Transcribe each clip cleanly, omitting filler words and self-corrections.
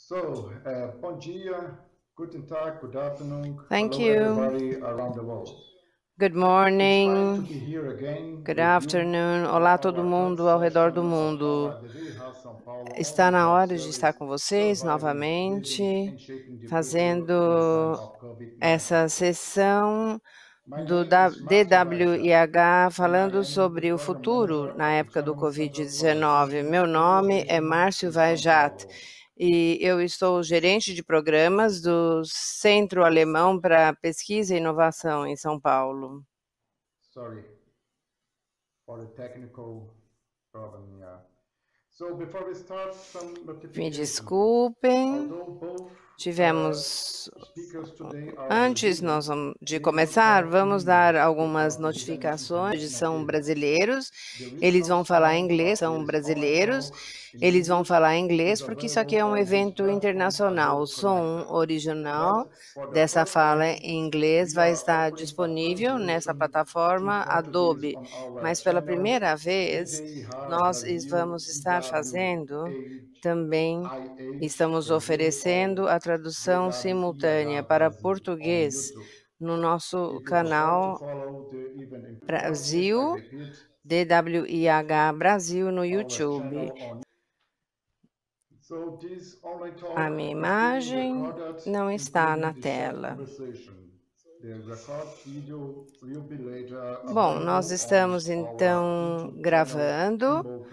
Bom dia, guten Tag, good afternoon, Thank hello you. everybody around the world. Good It's fine to morning. be here again Good with you afternoon. for Olá, todo our third mundo ao redor do session of mundo. our DD House São Paulo Está Online na Health hora de estar Service, com vocês surviving, living novamente, and shaping the future in the time fazendo of COVID-19. essa sessão My do name is Márcio Weiser, DWIH, and I falando am the sobre o program futuro manager na of the época do German Center for Covid-19. Research, Meu nome é Innovation Márcio in São Weijat Paulo. e eu estou gerente de programas do Centro Alemão para Pesquisa e Inovação em São Paulo. Sorry for the technical problem, yeah. Me desculpem. Antes de começar, vamos dar algumas notificações. Eles são brasileiros, eles vão falar inglês, são brasileiros, eles vão falar inglês porque isso aqui é um evento internacional. O som original dessa fala em inglês vai estar disponível nessa plataforma Adobe, mas pela primeira vez nós vamos estar fazendo também, estamos oferecendo a tradução simultânea para português no nosso canal Brasil, DWIH Brasil no YouTube. A minha imagem não está na tela. Bom, nós estamos então gravando.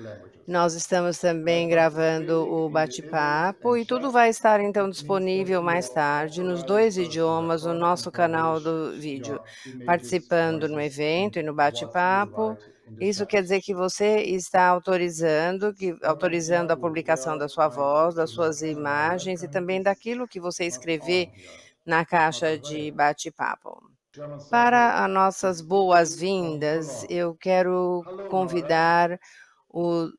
Nós estamos também gravando o bate-papo e tudo vai estar então disponível mais tarde nos dois idiomas no nosso canal do vídeo, participando no evento e no bate-papo. Isso quer dizer que você está autorizando a publicação da sua voz, das suas imagens e também daquilo que você escrever na caixa de bate-papo. Para as nossas boas-vindas, eu quero convidar o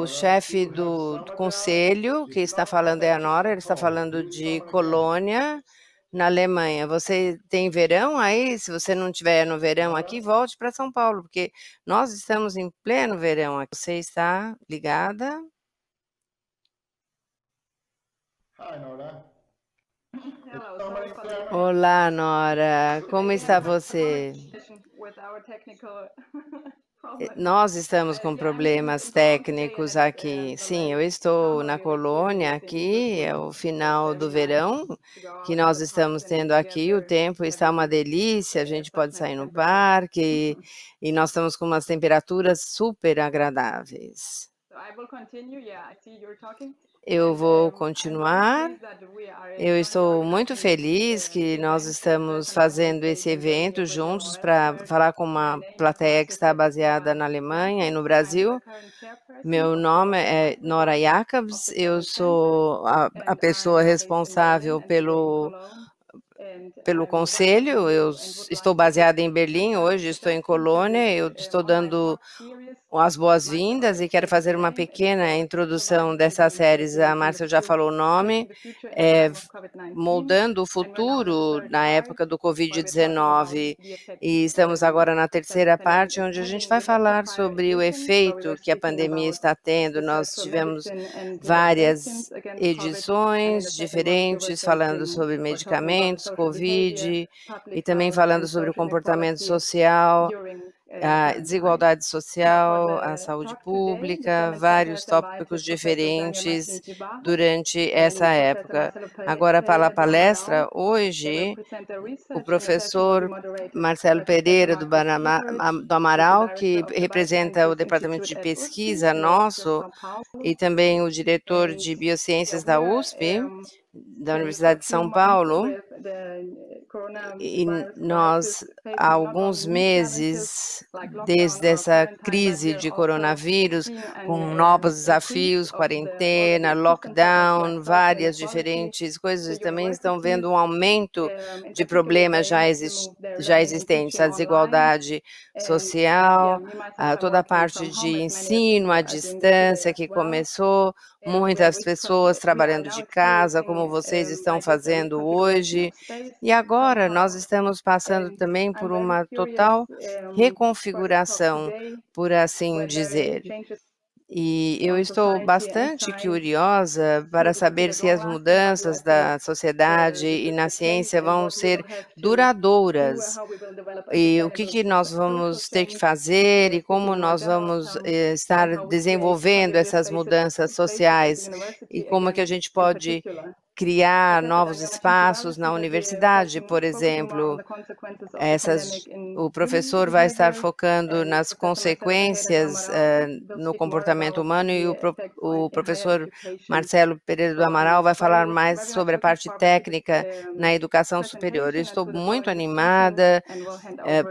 chefe do conselho, que está falando é a Nora, ele está falando de Colônia, na Alemanha. Você tem verão aí? Se você não estiver no verão aqui, volte para São Paulo, porque nós estamos em pleno verão aqui. Você está ligada? Olá, Nora. Como está você? Nós estamos com problemas técnicos aqui. Sim, eu estou na colônia aqui, é o final do verão que nós estamos tendo aqui. O tempo está uma delícia, a gente pode sair no parque e nós estamos com umas temperaturas super agradáveis. Eu vou continuar. Eu estou muito feliz que nós estamos fazendo esse evento juntos para falar com uma plateia que está baseada na Alemanha e no Brasil. Meu nome é Nora Jacobs, eu sou a pessoa responsável pelo conselho. Eu estou baseada em Berlim, hoje estou em Colônia, eu estou dando as boas-vindas e quero fazer uma pequena introdução dessas séries. A Márcia já falou o nome, Moldando o Futuro na época do Covid-19, e estamos agora na terceira parte, onde a gente vai falar sobre o efeito que a pandemia está tendo. Nós tivemos várias edições diferentes falando sobre medicamentos, Covid, e também falando sobre o comportamento social, a desigualdade social, a saúde pública, vários tópicos diferentes durante essa época. Agora, para a palestra, hoje, o professor Marcelo Pereira, do Amaral, que representa o departamento de pesquisa nosso, e também o diretor de biociências da USP, da Universidade de São Paulo, e nós, há alguns meses, desde essa crise de coronavírus, com novos desafios, quarentena, lockdown, várias diferentes coisas, e também estão vendo um aumento de problemas já existentes, a desigualdade social, toda a parte de ensino à distância que começou, muitas pessoas trabalhando de casa, como vocês estão fazendo hoje. E agora nós estamos passando também por uma total reconfiguração, por assim dizer. E eu estou bastante curiosa para saber se as mudanças da sociedade e na ciência vão ser duradouras. E o que nós vamos ter que fazer e como nós vamos estar desenvolvendo essas mudanças sociais e como é que a gente pode criar novos espaços na universidade, por exemplo. O professor vai estar focando nas consequências no comportamento humano e o professor Marcelo Pereira do Amaral vai falar mais sobre a parte técnica na educação superior. Eu estou muito animada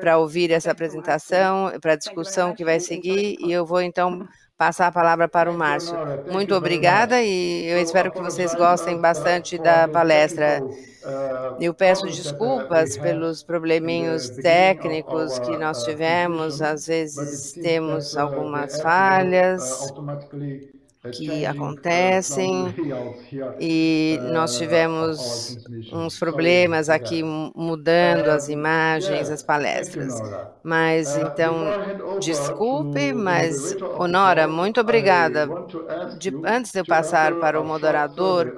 para ouvir essa apresentação, para a discussão que vai seguir, e eu vou então passar a palavra para o Márcio. Muito obrigada e eu espero que vocês gostem bastante da palestra. Eu peço desculpas pelos probleminhos técnicos que nós tivemos, às vezes temos algumas falhas que acontecem e nós tivemos uns problemas aqui mudando as imagens, as palestras. Mas então, desculpe, mas Onora, muito obrigada. Antes de eu passar para o moderador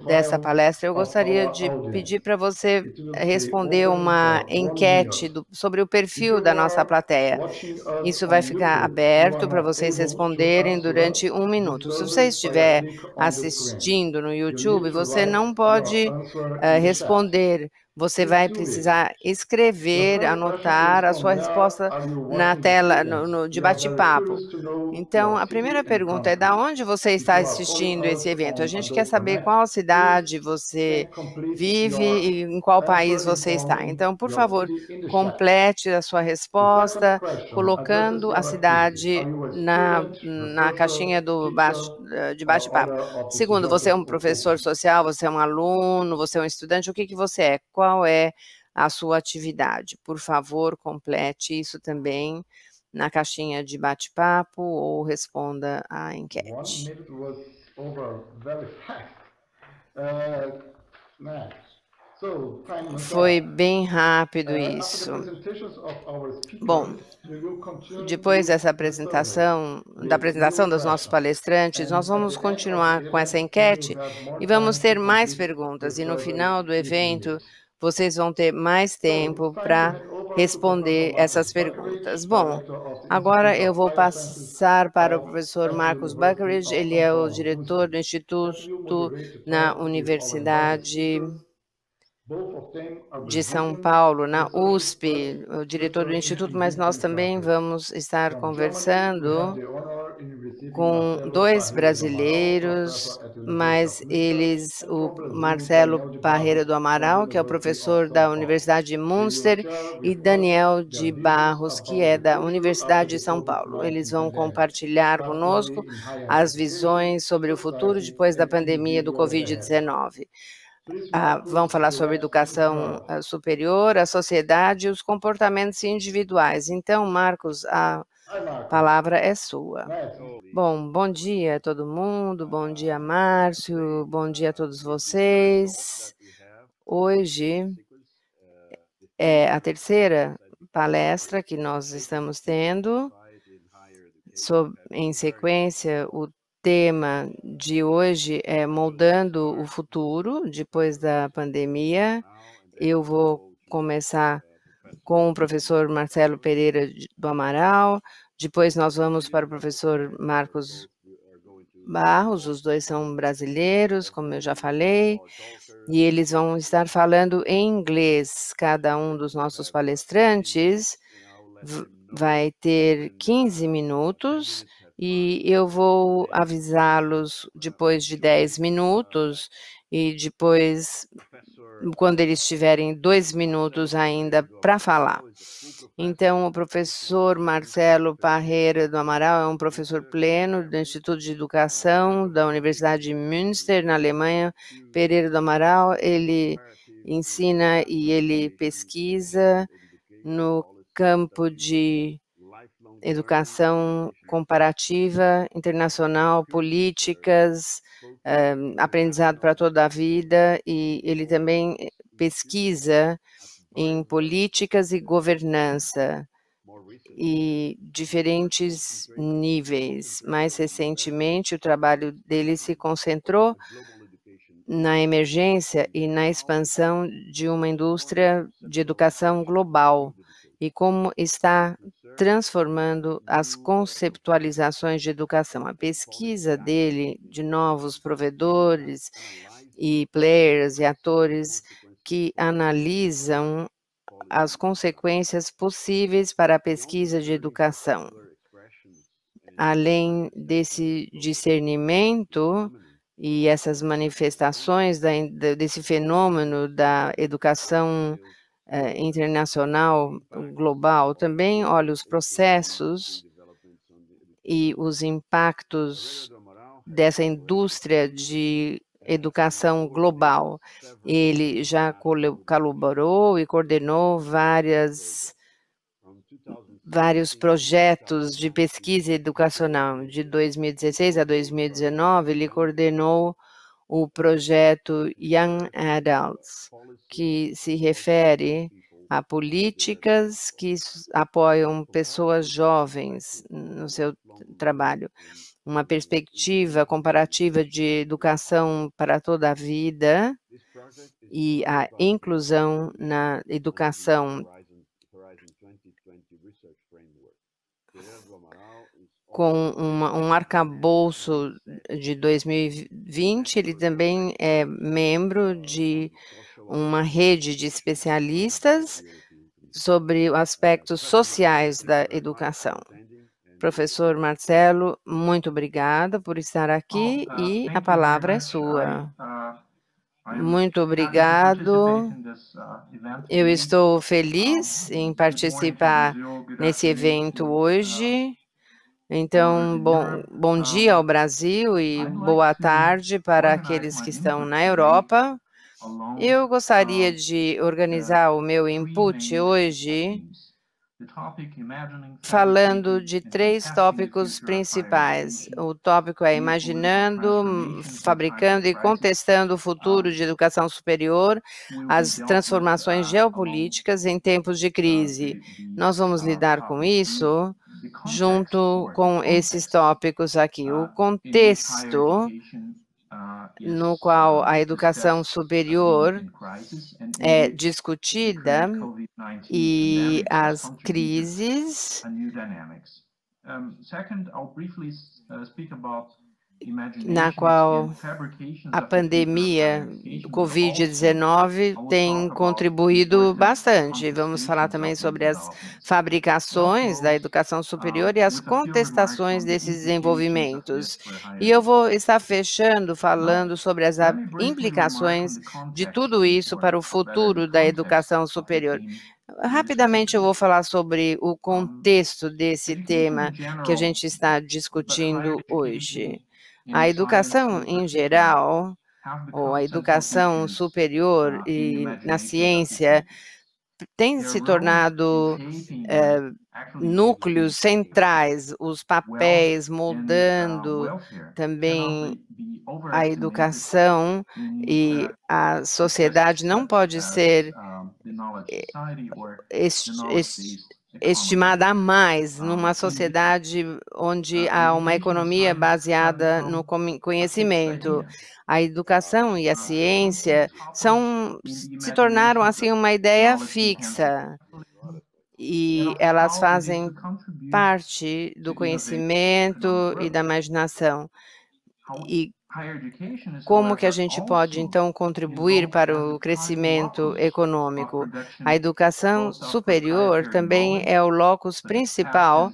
dessa palestra, eu gostaria de pedir para você responder uma enquete sobre o perfil da nossa plateia. Isso vai ficar aberto para vocês responderem durante 1 minuto. Se você estiver assistindo no YouTube, você não pode responder. Você vai precisar escrever, anotar a sua resposta na tela de bate-papo. Então, a primeira pergunta é: da onde você está assistindo esse evento? A gente quer saber qual cidade você vive e em qual país você está. Então, por favor, complete a sua resposta colocando a cidade na caixinha de bate-papo. Segundo, você é um professor social, você é um aluno, você é um estudante, o que você é? Qual é a sua atividade? Por favor, complete isso também na caixinha de bate-papo ou responda à enquete. 1 minute was over very fast. Foi bem rápido isso. Bom, depois dessa apresentação, da apresentação dos nossos palestrantes, nós vamos continuar com essa enquete e vamos ter mais perguntas. E no final do evento, vocês vão ter mais tempo para responder essas perguntas. Bom, agora eu vou passar para o professor Marcus Buckeridge, ele é o diretor do Instituto na Universidade de São Paulo, na USP, o diretor do Instituto, mas nós também vamos estar conversando com 2 brasileiros, mas eles, o Marcelo Parreira do Amaral, que é o professor da Universidade de Münster, e Daniel de Barros, que é da Universidade de São Paulo. Eles vão compartilhar conosco as visões sobre o futuro depois da pandemia do Covid-19. Vão falar sobre educação superior, a sociedade e os comportamentos individuais. Então, Marcos, a palavra é sua. Bom, bom dia a todo mundo, bom dia, Márcio, bom dia a todos vocês. Hoje é a terceira palestra que nós estamos tendo. Em sequência, o tema de hoje é Moldando o Futuro, depois da pandemia. Eu vou começar com o professor Marcelo Pereira do Amaral, depois nós vamos para o professor Marcos Barros, os 2 são brasileiros, como eu já falei, e eles vão estar falando em inglês. Cada um dos nossos palestrantes vai ter 15 minutos e eu vou avisá-los depois de 10 minutos e depois, quando eles tiverem 2 minutos ainda para falar. Então, o professor Marcelo Parreira do Amaral é um professor pleno do Instituto de Educação da Universidade de Münster, na Alemanha. Pereira do Amaral, ele ensina e ele pesquisa no campo de educação comparativa, internacional, políticas, aprendizado para toda a vida, e ele também pesquisa em políticas e governança e diferentes níveis. Mais recentemente, o trabalho dele se concentrou na emergência e na expansão de uma indústria de educação global e como está transformando as conceptualizações de educação. A pesquisa dele de novos provedores e players e atores que analisam as consequências possíveis para a pesquisa de educação. Além desse discernimento e essas manifestações desse fenômeno da educação internacional, global, também olha os processos e os impactos dessa indústria de educação global. Ele já colaborou e coordenou vários projetos de pesquisa educacional. De 2016 a 2019, ele coordenou o projeto Young Adults, que se refere a políticas que apoiam pessoas jovens no seu trabalho. Uma perspectiva comparativa de educação para toda a vida e a inclusão na educação com um arcabouço de 2020, ele também é membro de uma rede de especialistas sobre aspectos sociais da educação. Professor Marcelo, muito obrigada por estar aqui e a palavra é sua. Muito obrigado. Eu estou feliz em participar nesse evento hoje. Então, bom dia ao Brasil e boa tarde para aqueles que estão na Europa. Eu gostaria de organizar o meu input hoje falando de 3 tópicos principais. O tópico é imaginando, fabricando e contestando o futuro de educação superior, as transformações geopolíticas em tempos de crise. Nós vamos lidar com isso junto com esses tópicos aqui. O contexto no qual a educação superior é discutida e as crises na qual a pandemia do Covid-19 tem contribuído bastante. Vamos falar também sobre as fabricações da educação superior e as contestações desses desenvolvimentos. E eu vou estar fechando falando sobre as implicações de tudo isso para o futuro da educação superior. Rapidamente eu vou falar sobre o contexto desse tema que a gente está discutindo hoje. A educação em geral, ou a educação superior e na ciência, tem se tornado núcleos centrais, os papéis moldando também a educação e a sociedade não pode ser estimada a mais numa sociedade onde há uma economia baseada no conhecimento. A educação e a ciência se tornaram assim uma ideia fixa e elas fazem parte do conhecimento e da imaginação. E como que a gente pode, então, contribuir para o crescimento econômico? A educação superior também é o locus principal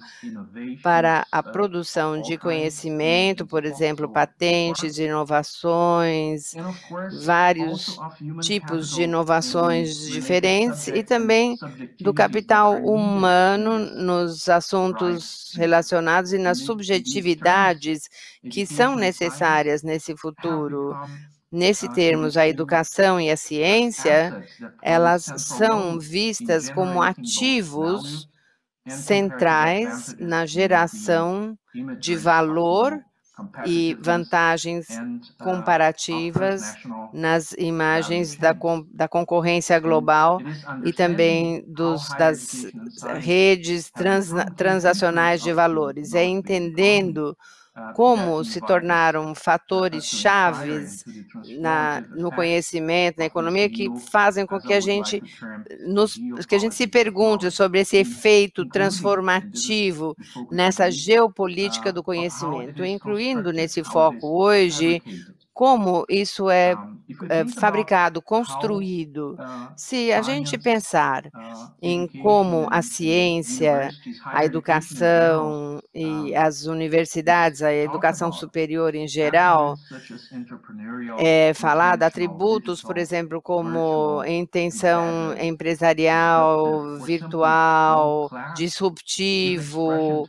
para a produção de conhecimento, por exemplo, patentes, inovações, vários tipos de inovações diferentes e também do capital humano nos assuntos relacionados e nas subjetividades que são necessárias nesse futuro. Nesse termos, a educação e a ciência, elas são vistas como ativos centrais na geração de valor e vantagens comparativas nas imagens da concorrência global e também das redes transacionais de valores. É entendendo como se tornaram fatores chaves no conhecimento, na economia, que fazem com que a gente se pergunte sobre esse efeito transformativo nessa geopolítica do conhecimento, incluindo nesse foco hoje como isso é fabricado, construído. Se a gente pensar em como a ciência, a educação e as universidades, a educação superior em geral, falada, atributos, por exemplo, como intenção empresarial, virtual, disruptivo,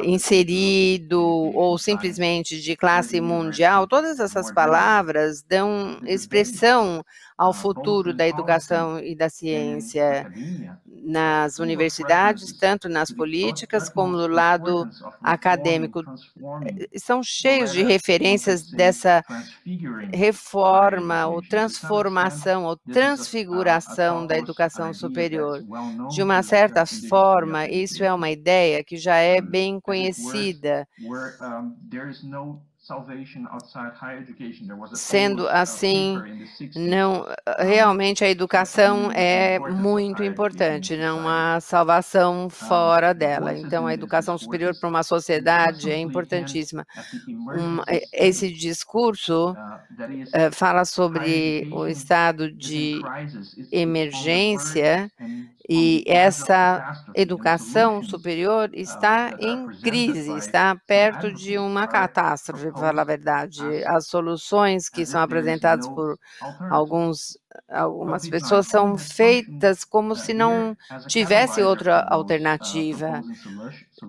inserido ou simplesmente de classe mundial, todas essas palavras dão expressão ao futuro da educação e da ciência nas universidades, tanto nas políticas como no lado acadêmico. São cheios de referências dessa reforma ou transformação ou transfiguração da educação superior. De uma certa forma, isso é uma ideia que já é bem conhecida. Sendo assim, realmente a educação é muito importante, não há salvação fora dela. Então, a educação superior para uma sociedade é importantíssima. Esse discurso fala sobre o estado de emergência e essa educação superior está em crise, está perto de uma catástrofe, para falar a verdade. As soluções que são apresentadas por algumas pessoas são feitas como se não tivesse outra alternativa.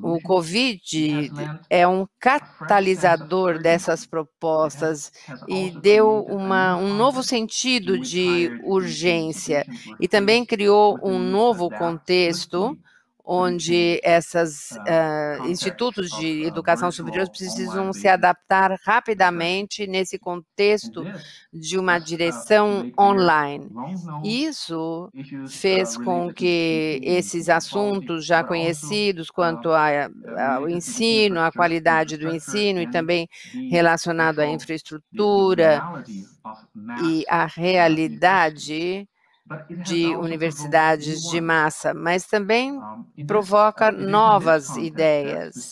O Covid é um catalisador dessas propostas e deu um novo sentido de urgência e também criou um novo contexto onde esses institutos de educação superior precisam se adaptar rapidamente nesse contexto de uma direção online. Isso fez com que esses assuntos já conhecidos quanto ao ensino, à qualidade do ensino e também relacionado à infraestrutura e à realidade de universidades de massa, mas também provoca novas ideias.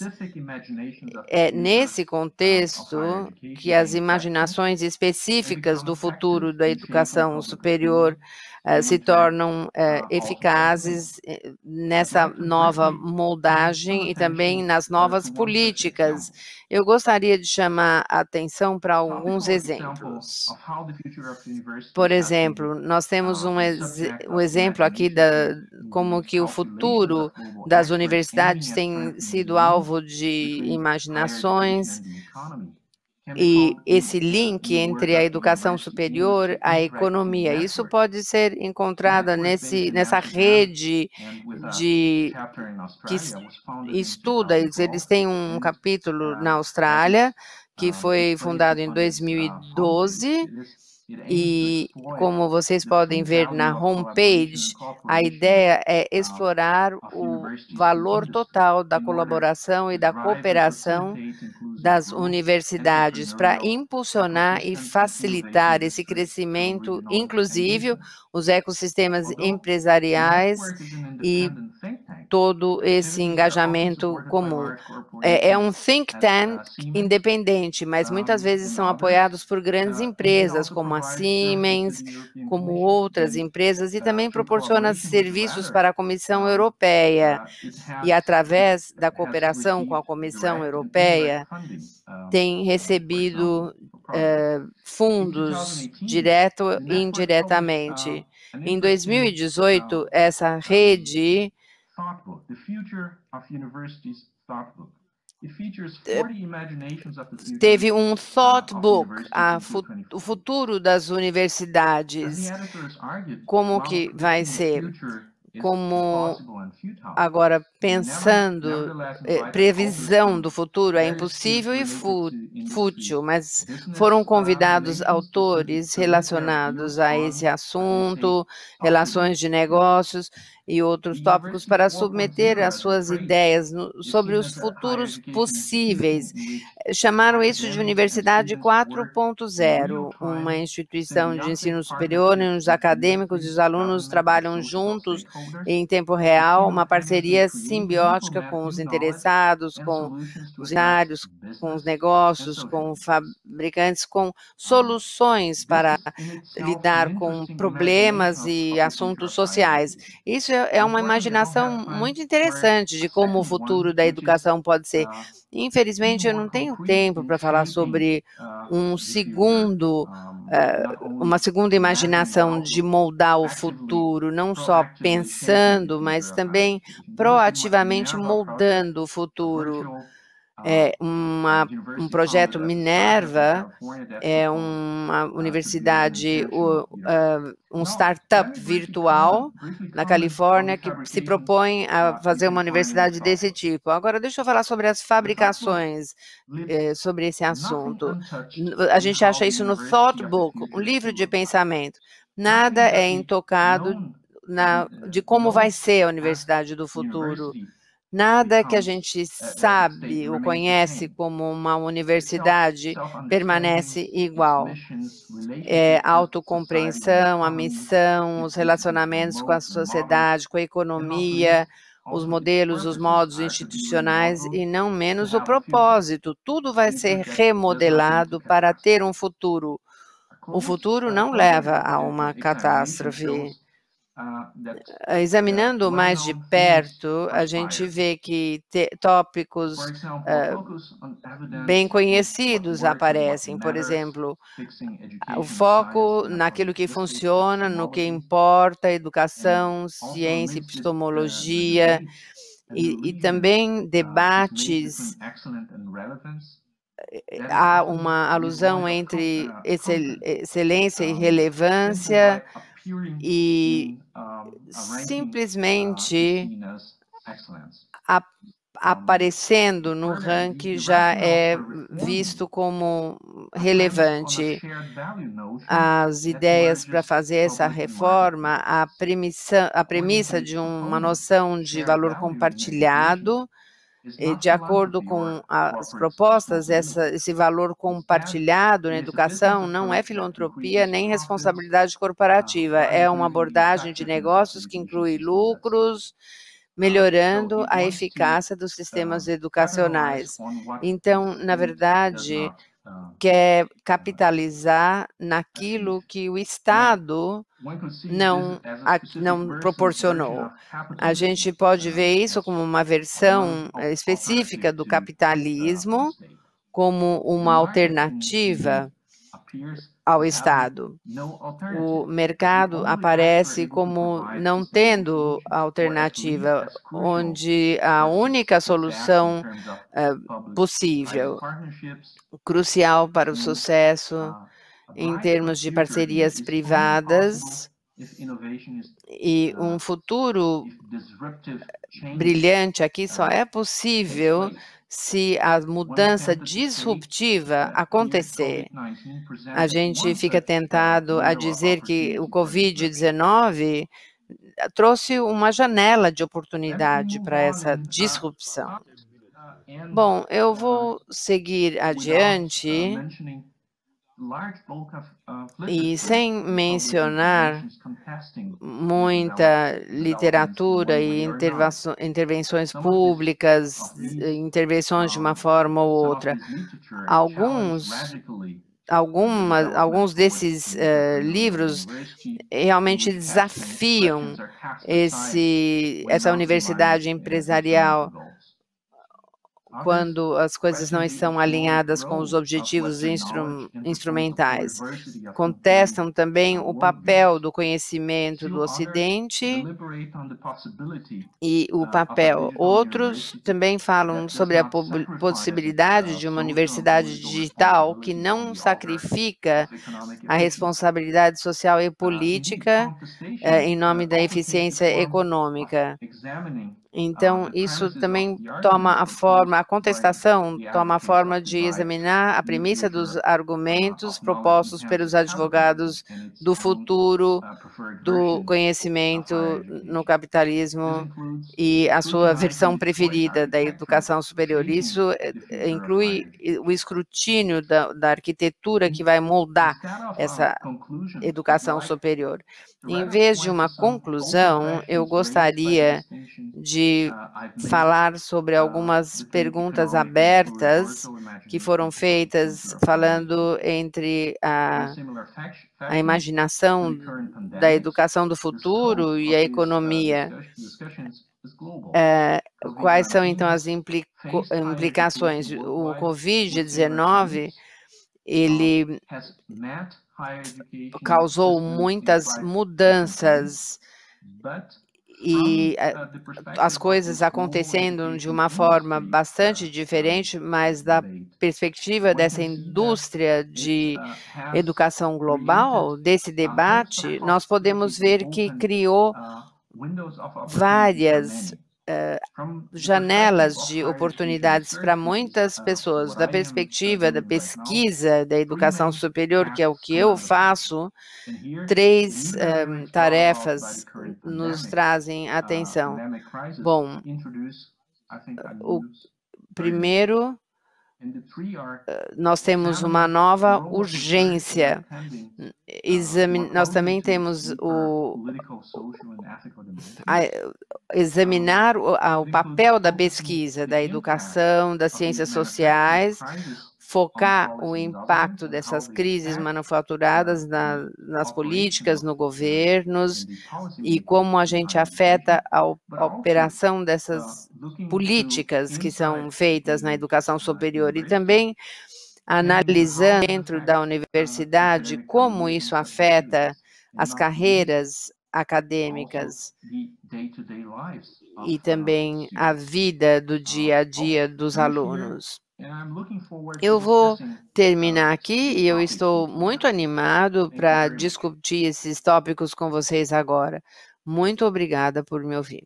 É nesse contexto que as imaginações específicas do futuro da educação superior se tornam eficazes nessa nova moldagem e também nas novas políticas. Eu gostaria de chamar a atenção para alguns exemplos. Por exemplo, nós temos um exemplo aqui como que o futuro das universidades tem sido alvo de imaginações e esse link entre a educação superior e a economia. Isso pode ser encontrado nessa rede que estuda. Eles têm um capítulo na Austrália que foi fundado em 2012 e, como vocês podem ver na homepage, a ideia é explorar o valor total da colaboração e da cooperação das universidades para impulsionar e facilitar esse crescimento inclusivo, os ecossistemas empresariais e todo esse engajamento comum. É um think tank independente, mas muitas vezes são apoiados por grandes empresas, como a Siemens, como outras empresas, e também proporciona serviços para a Comissão Europeia. E, através da cooperação com a Comissão Europeia, tem recebido fundos direto e indiretamente. Em 2018, essa rede teve um thought book, o futuro das universidades, como que vai ser, como agora pensando, previsão do futuro é impossível e fútil, mas foram convidados autores relacionados a esse assunto, relações de negócios e outros tópicos para submeter as suas ideias sobre os futuros possíveis. Chamaram isso de Universidade 4.0, uma instituição de ensino superior onde os acadêmicos e os alunos trabalham juntos em tempo real, uma parceria simbiótica com os interessados, com os usuários, com os negócios, com os fabricantes, com soluções para lidar com problemas e assuntos sociais. Isso é uma imaginação muito interessante de como o futuro da educação pode ser. Infelizmente, eu não tenho tempo para falar sobre uma segunda imaginação de moldar o futuro, não só pensando, mas também proativamente moldando o futuro. Um projeto Minerva é uma universidade, um startup virtual na Califórnia que se propõe a fazer uma universidade desse tipo. Agora, deixa eu falar sobre as fabricações, sobre esse assunto. A gente acha isso no Thought Book, um livro de pensamento. Nada é intocado de como vai ser a universidade do futuro. Nada que a gente sabe ou conhece como uma universidade permanece igual. A autocompreensão, a missão, os relacionamentos com a sociedade, com a economia, os modelos, os modos institucionais e não menos o propósito. Tudo vai ser remodelado para ter um futuro. O futuro não leva a uma catástrofe. Examinando mais de perto, a gente vê que tópicos bem conhecidos aparecem. Por exemplo, o foco naquilo que funciona, no que importa, educação, ciência, epistemologia, e também debates. Há uma alusão entre excelência e relevância, e simplesmente aparecendo no ranking já é visto como relevante. As ideias para fazer essa reforma, a premissa de uma noção de valor compartilhado, de acordo com as propostas, esse valor compartilhado na educação não é filantropia nem responsabilidade corporativa, é uma abordagem de negócios que inclui lucros, melhorando a eficácia dos sistemas educacionais. Então, na verdade, quer capitalizar naquilo que o Estado não proporcionou. A gente pode ver isso como uma versão específica do capitalismo, como uma alternativa ao Estado. O mercado aparece como não tendo alternativa, onde a única solução possível, crucial para o sucesso em termos de parcerias privadas e um futuro brilhante aqui só é possível se a mudança disruptiva acontecer. A gente fica tentado a dizer que o Covid-19 trouxe uma janela de oportunidade para essa disrupção. Bom, eu vou seguir adiante e sem mencionar muita literatura e intervenções públicas, intervenções de uma forma ou outra. Alguns desses livros realmente desafiam essa universidade empresarial quando as coisas não estão alinhadas com os objetivos instrumentais. Contestam também o papel do conhecimento do Ocidente e o papel. Outros também falam sobre a possibilidade de uma universidade digital que não sacrifica a responsabilidade social e política em nome da eficiência econômica. Então, isso também toma a forma, a contestação toma a forma de examinar a premissa dos argumentos propostos pelos advogados do futuro do conhecimento no capitalismo e a sua versão preferida da educação superior. Isso inclui o escrutínio da arquitetura que vai moldar essa educação superior. Em vez de uma conclusão, eu gostaria de falar sobre algumas perguntas abertas que foram feitas, falando entre a imaginação da educação do futuro e a economia. Quais são, então, as implicações? O Covid-19, ele causou muitas mudanças e as coisas acontecendo de uma forma bastante diferente, mas da perspectiva dessa indústria de educação global, desse debate, nós podemos ver que criou várias janelas de oportunidades para muitas pessoas. Da perspectiva da pesquisa da educação superior, que é o que eu faço, 3 tarefas nos trazem atenção. Bom, o primeiro, nós temos uma nova urgência. Nós também temos examinar o papel da pesquisa, da educação, das ciências sociais, focar o impacto dessas crises manufaturadas nas políticas, no governos, e como a gente afeta a operação dessas políticas que são feitas na educação superior, e também analisando dentro da universidade como isso afeta as carreiras acadêmicas e também a vida do dia a dia dos alunos. Eu vou terminar aqui e eu estou muito animado para discutir esses tópicos com vocês agora. Muito obrigada por me ouvir.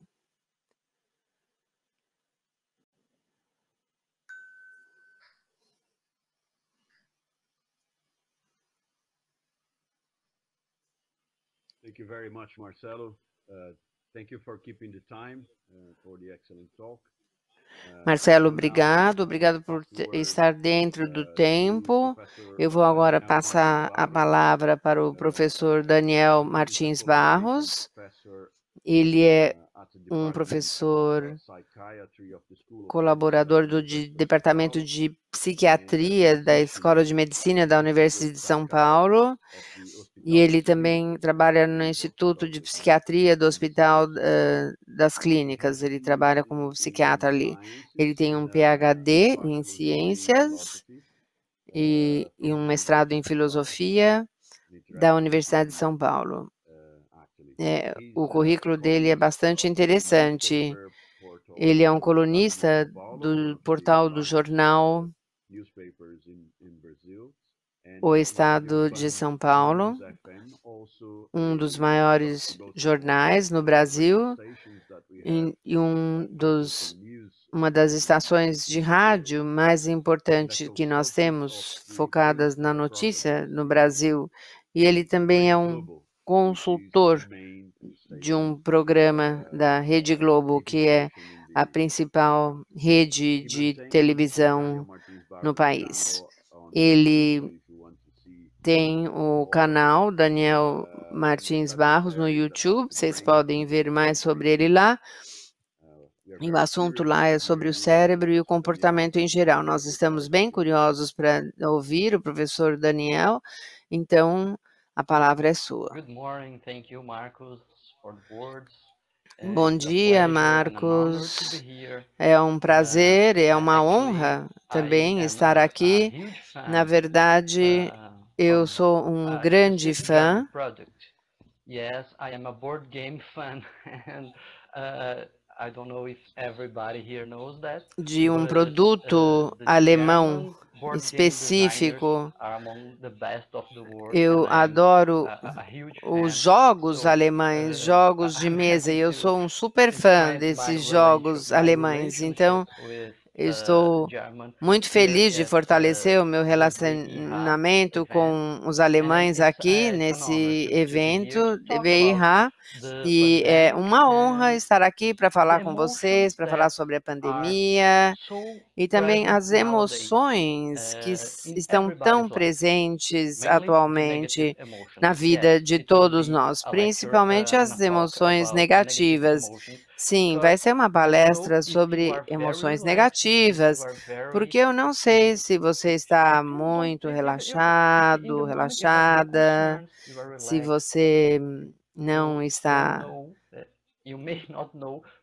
Thank you very much, Marcelo. Thank you for keeping the time for the excellent talk. Marcelo, obrigado por estar dentro do tempo. Eu vou agora passar a palavra para o professor Daniel Martins Barros. Ele é um professor colaborador do Departamento de Psiquiatria da Escola de Medicina da Universidade de São Paulo, e ele também trabalha no Instituto de Psiquiatria do Hospital das Clínicas. Ele trabalha como psiquiatra ali. Ele tem um PhD em Ciências e um mestrado em Filosofia da Universidade de São Paulo. O currículo dele é bastante interessante. Ele é um colunista do portal do jornal O Estado de São Paulo, um dos maiores jornais no Brasil e uma das estações de rádio mais importantes que nós temos, focadas na notícia no Brasil. E ele também é um consultor de um programa da Rede Globo, que é a principal rede de televisão no país. Ele tem o canal Daniel Martins Barros no YouTube, vocês podem ver mais sobre ele lá. E o assunto lá é sobre o cérebro e o comportamento em geral. Nós estamos bem curiosos para ouvir o professor Daniel, então a palavra é sua. Bom dia, Marcos. É um prazer, é uma honra também estar aqui. Na verdade, eu sou um grande fã. de um produto alemão específico. Eu adoro os jogos alemães, jogos de mesa, e eu sou um super fã desses jogos alemães. Então, eu estou muito feliz de fortalecer o meu relacionamento com os alemães aqui nesse evento de BIH. E é uma honra estar aqui para falar com vocês, para falar sobre a pandemia e também as emoções que estão tão presentes atualmente na vida de todos nós, principalmente as emoções negativas. Sim, vai ser uma palestra sobre emoções negativas, porque eu não sei se você está muito relaxado, relaxada, se você não está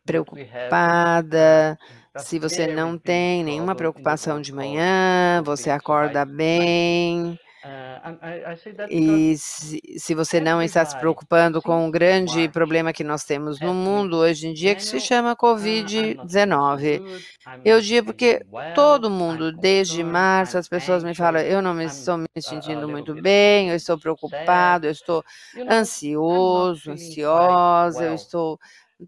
preocupada, se você não tem nenhuma preocupação de manhã, você acorda bem, e se você não está se preocupando com o grande problema que nós temos no mundo hoje em dia, que se chama Covid-19. Eu digo porque todo mundo, desde março, as pessoas me falam, eu não estou me sentindo muito bem, eu estou preocupado, eu estou ansioso, ansiosa, eu estou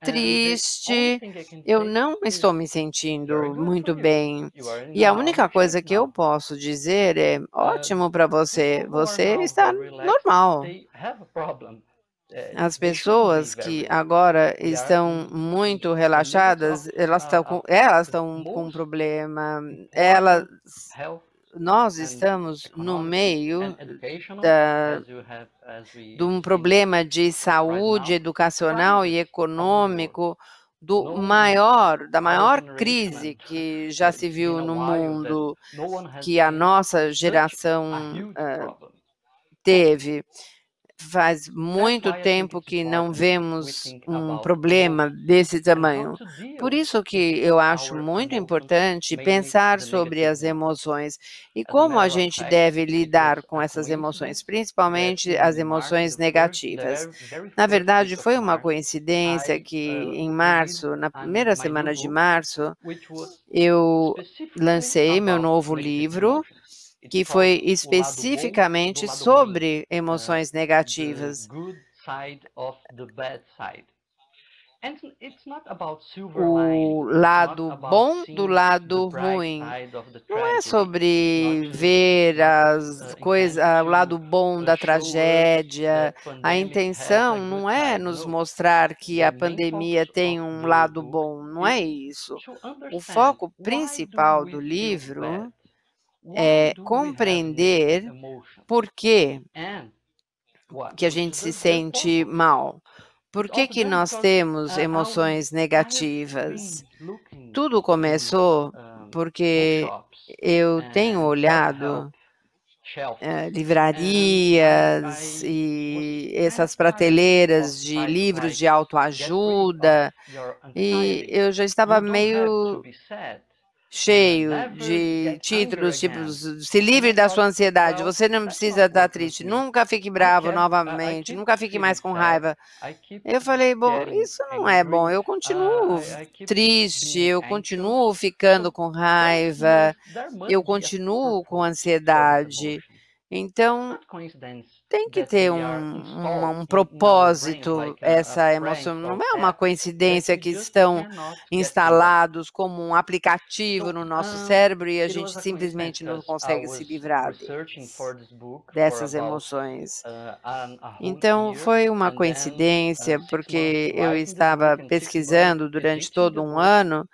triste, eu não estou me sentindo muito bem. E a única coisa que eu posso dizer é, ótimo para você, você está normal. As pessoas que agora estão muito relaxadas, elas estão com um problema. Nós estamos no meio de um problema de saúde educacional e econômico da maior crise que já se viu no mundo, que a nossa geração teve. Faz muito tempo que não vemos um problema desse tamanho. Por isso que eu acho muito importante pensar sobre as emoções e como a gente deve lidar com essas emoções, principalmente as emoções negativas. Na verdade, foi uma coincidência que em março, na primeira semana de março, eu lancei meu novo livro, que foi especificamente sobre emoções negativas. O lado bom do lado ruim. Não é sobre ver as coisas, o lado bom da tragédia. A intenção não é nos mostrar que a pandemia tem um lado bom, não é isso. O foco principal do livro é compreender por que a gente se sente mal. Por que nós temos emoções negativas? Tudo começou porque eu tenho olhado livrarias e essas prateleiras de livros de autoajuda e eu já estava meio cheio de títulos tipo se livre da sua ansiedade, você não precisa estar triste, nunca fique bravo novamente, nunca fique mais com raiva. Eu falei, bom, isso não é bom, eu continuo triste, eu continuo ficando com raiva, eu continuo com ansiedade. Então, tem que ter um propósito, essa emoção. Não é uma coincidência que estão instalados como um aplicativo no nosso cérebro e a gente simplesmente não consegue se livrar dessas emoções. Então, foi uma coincidência, porque eu estava pesquisando durante todo um ano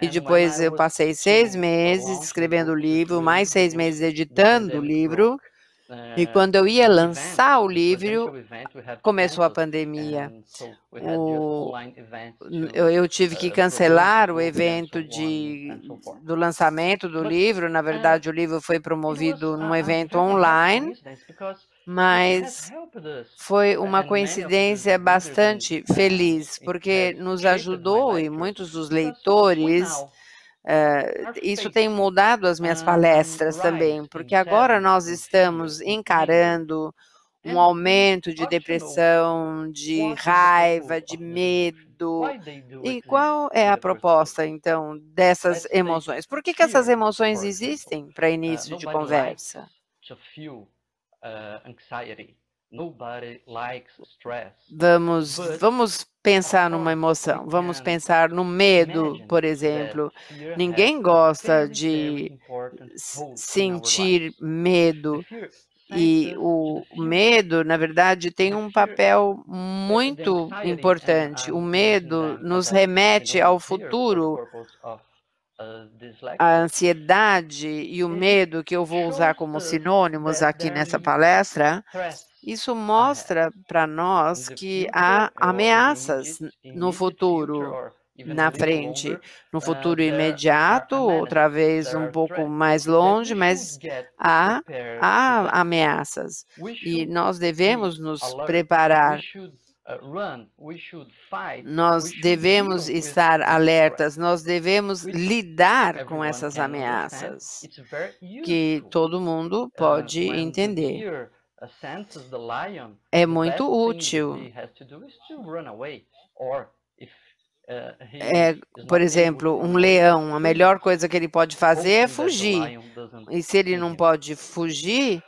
e depois eu passei 6 meses escrevendo o livro, mais 6 meses editando o livro. E quando eu ia lançar o livro, começou a pandemia. Eu tive que cancelar o evento do lançamento do livro. Na verdade, o livro foi promovido num evento online, mas foi uma coincidência bastante feliz, porque nos ajudou e muitos dos leitores. Isso tem mudado as minhas palestras também, porque agora nós estamos encarando um aumento de depressão, de raiva, de medo. E qual é a proposta, então, dessas emoções? Por que essas emoções existem para início de conversa? Vamos pensar numa emoção, vamos pensar no medo, por exemplo. Ninguém gosta de sentir medo. E o medo, na verdade, tem um papel muito importante. O medo nos remete ao futuro. A ansiedade e o medo, que eu vou usar como sinônimos aqui nessa palestra, isso mostra para nós que há ameaças no futuro, na frente, no futuro imediato, outra vez um pouco mais longe, mas há ameaças e nós devemos nos preparar. Nós devemos estar alertas, nós devemos lidar com essas ameaças, que todo mundo pode entender. É muito útil. Por exemplo, um leão, a melhor coisa que ele pode fazer é fugir. E se ele não pode fugir,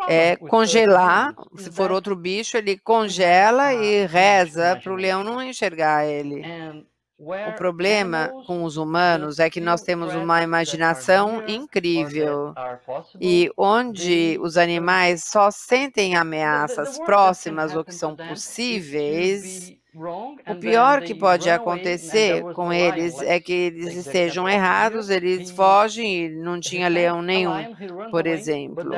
é congelar. Se for outro bicho, ele congela e reza para o leão não enxergar ele. O problema com os humanos é que nós temos uma imaginação incrível. E onde os animais só sentem ameaças próximas ou que são possíveis, o pior que pode acontecer com eles é que eles estejam errados, eles fogem e não tinha leão nenhum, por exemplo.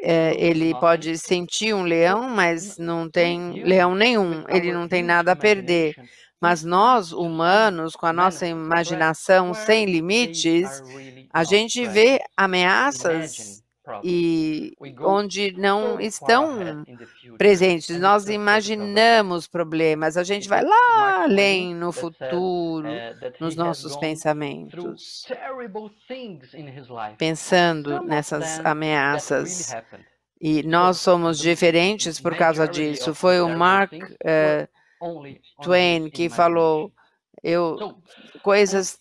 Ele pode sentir um leão, mas não tem leão nenhum, ele não tem nada a perder. Mas nós, humanos, com a nossa imaginação sem limites, a gente vê ameaças e onde não estão presentes. Nós imaginamos problemas, a gente vai lá além no futuro, nos nossos pensamentos, pensando nessas ameaças. E nós somos diferentes por causa disso. Foi o Mark Twain que falou, coisas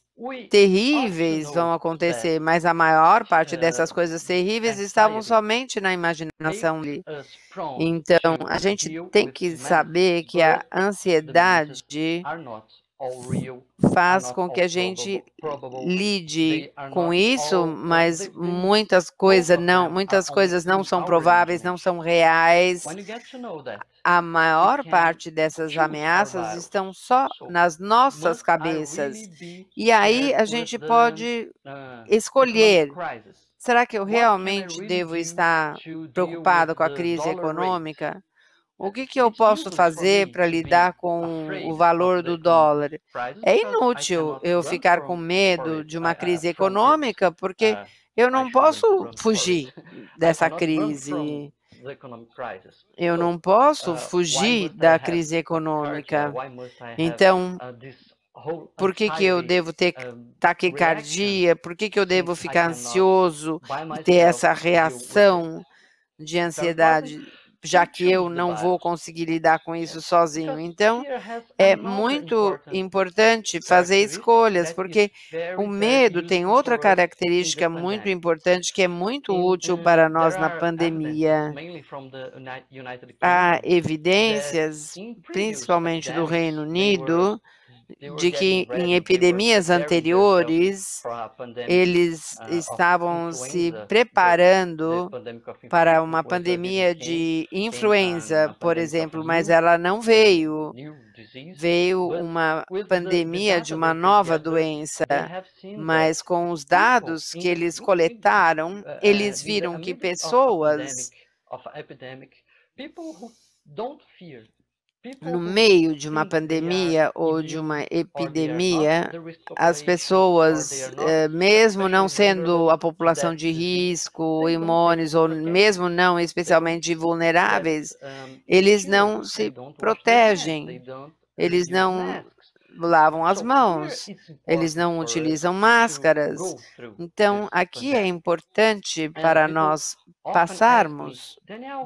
terríveis vão acontecer, mas a maior parte dessas coisas terríveis estavam somente na imaginação dele. Então, a gente tem que saber que a ansiedade faz com que a gente lide com isso, mas muitas coisas não são prováveis, não são reais. A maior parte dessas ameaças estão só nas nossas cabeças. E aí a gente pode escolher: será que eu realmente devo estar preocupado com a crise econômica? O que eu posso fazer para lidar com o valor do dólar? É inútil eu ficar com medo de uma crise econômica, porque eu não posso fugir dessa crise. Eu não posso fugir da crise econômica. Então, por que eu devo ter taquicardia? Por que eu devo ficar ansioso e ter essa reação de ansiedade, já que eu não vou conseguir lidar com isso sozinho? Então, é muito importante fazer escolhas, porque o medo tem outra característica muito importante que é muito útil para nós na pandemia. Há evidências, principalmente do Reino Unido, de que em epidemias anteriores, eles estavam se preparando para uma pandemia de influenza, por exemplo, mas ela não veio. Veio uma pandemia de uma nova doença, mas com os dados que eles coletaram, eles viram que pessoas no meio de uma pandemia ou de uma epidemia, as pessoas, mesmo não sendo a população de risco, imunes, ou mesmo não especialmente vulneráveis, eles não se protegem, eles não lavam as mãos, eles não utilizam máscaras. Então, aqui é importante para nós passarmos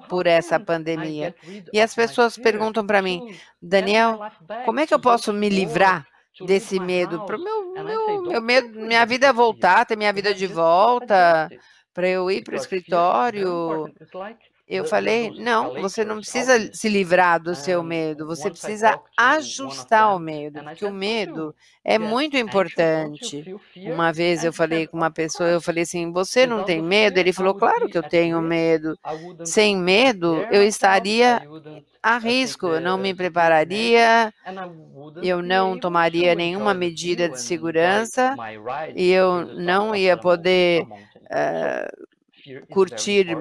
por essa pandemia. E as pessoas perguntam para mim, Daniel, como é que eu posso me livrar desse medo? Para meu medo, minha vida voltar, ter minha vida de volta, para eu ir para o escritório. Eu falei, não, você não precisa se livrar do seu medo, você precisa ajustar o medo, porque o medo é muito importante. Uma vez eu falei com uma pessoa, eu falei assim, você não tem medo? Ele falou, claro que eu tenho medo. Sem medo, eu estaria a risco, eu não me prepararia, eu não tomaria nenhuma medida de segurança e eu não ia poder curtir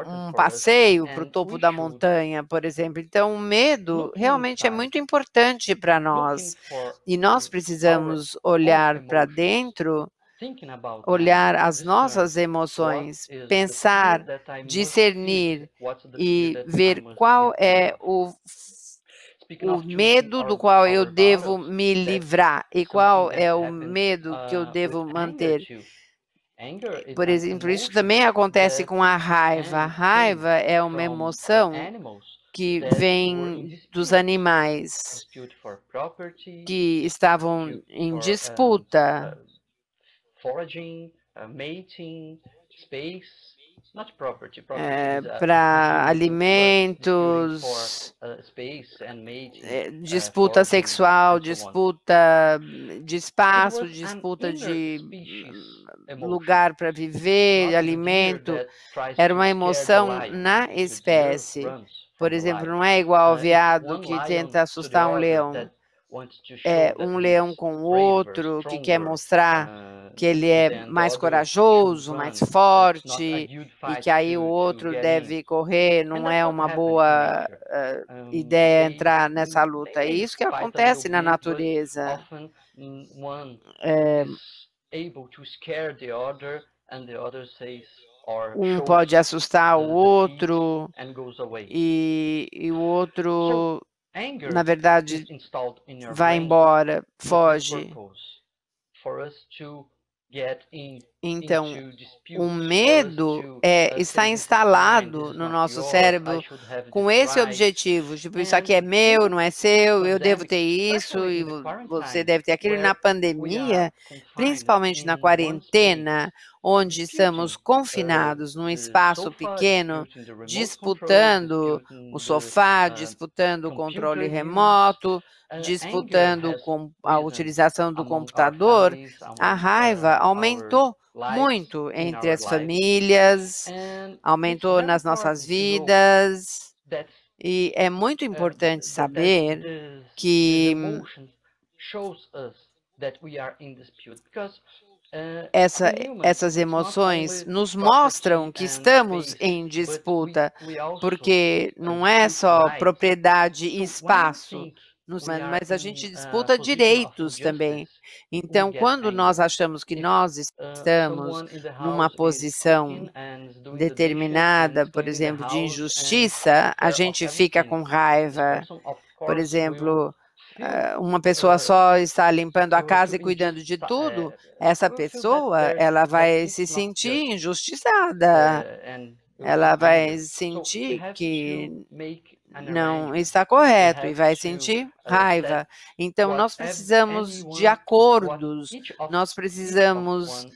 um passeio para o topo da montanha, por exemplo. Então, o medo realmente é muito importante para nós. E nós precisamos olhar para dentro, olhar as nossas emoções, pensar, discernir e ver qual é o medo do qual eu devo me livrar e qual é o medo que eu devo manter. Por exemplo, isso também acontece com a raiva. A raiva é uma emoção que vem dos animais que estavam em disputa para alimentos, disputa sexual, disputa de espaço, disputa de lugar para viver, alimento. Era uma emoção na espécie. Por exemplo, não é igual ao veado que tenta assustar um leão. É um leão com o outro que quer mostrar que ele é mais corajoso, mais forte, e que aí o outro deve correr. Não é uma boa ideia entrar nessa luta. É isso que acontece na natureza. Um pode assustar o outro e o outro, na verdade, vai embora, foge. Então, o medo está instalado no nosso cérebro com esse objetivo, tipo, isso aqui é meu, não é seu, eu devo ter isso e você deve ter aquilo. E na pandemia, principalmente na quarentena, onde estamos confinados num espaço pequeno, disputando o sofá, disputando o controle remoto, disputando com a utilização do computador, a raiva aumentou muito entre as famílias, aumentou nas nossas vidas, e é muito importante saber que essas emoções nos mostram que estamos em disputa, porque não é só propriedade e espaço, mas a gente disputa direitos também. Então, quando nós achamos que nós estamos numa posição determinada, por exemplo, de injustiça, a gente fica com raiva. Por exemplo, uma pessoa só está limpando a casa e cuidando de tudo, essa pessoa, ela vai se sentir injustiçada, ela vai sentir que não está correto e vai sentir raiva. Então, nós precisamos de acordos, nós precisamos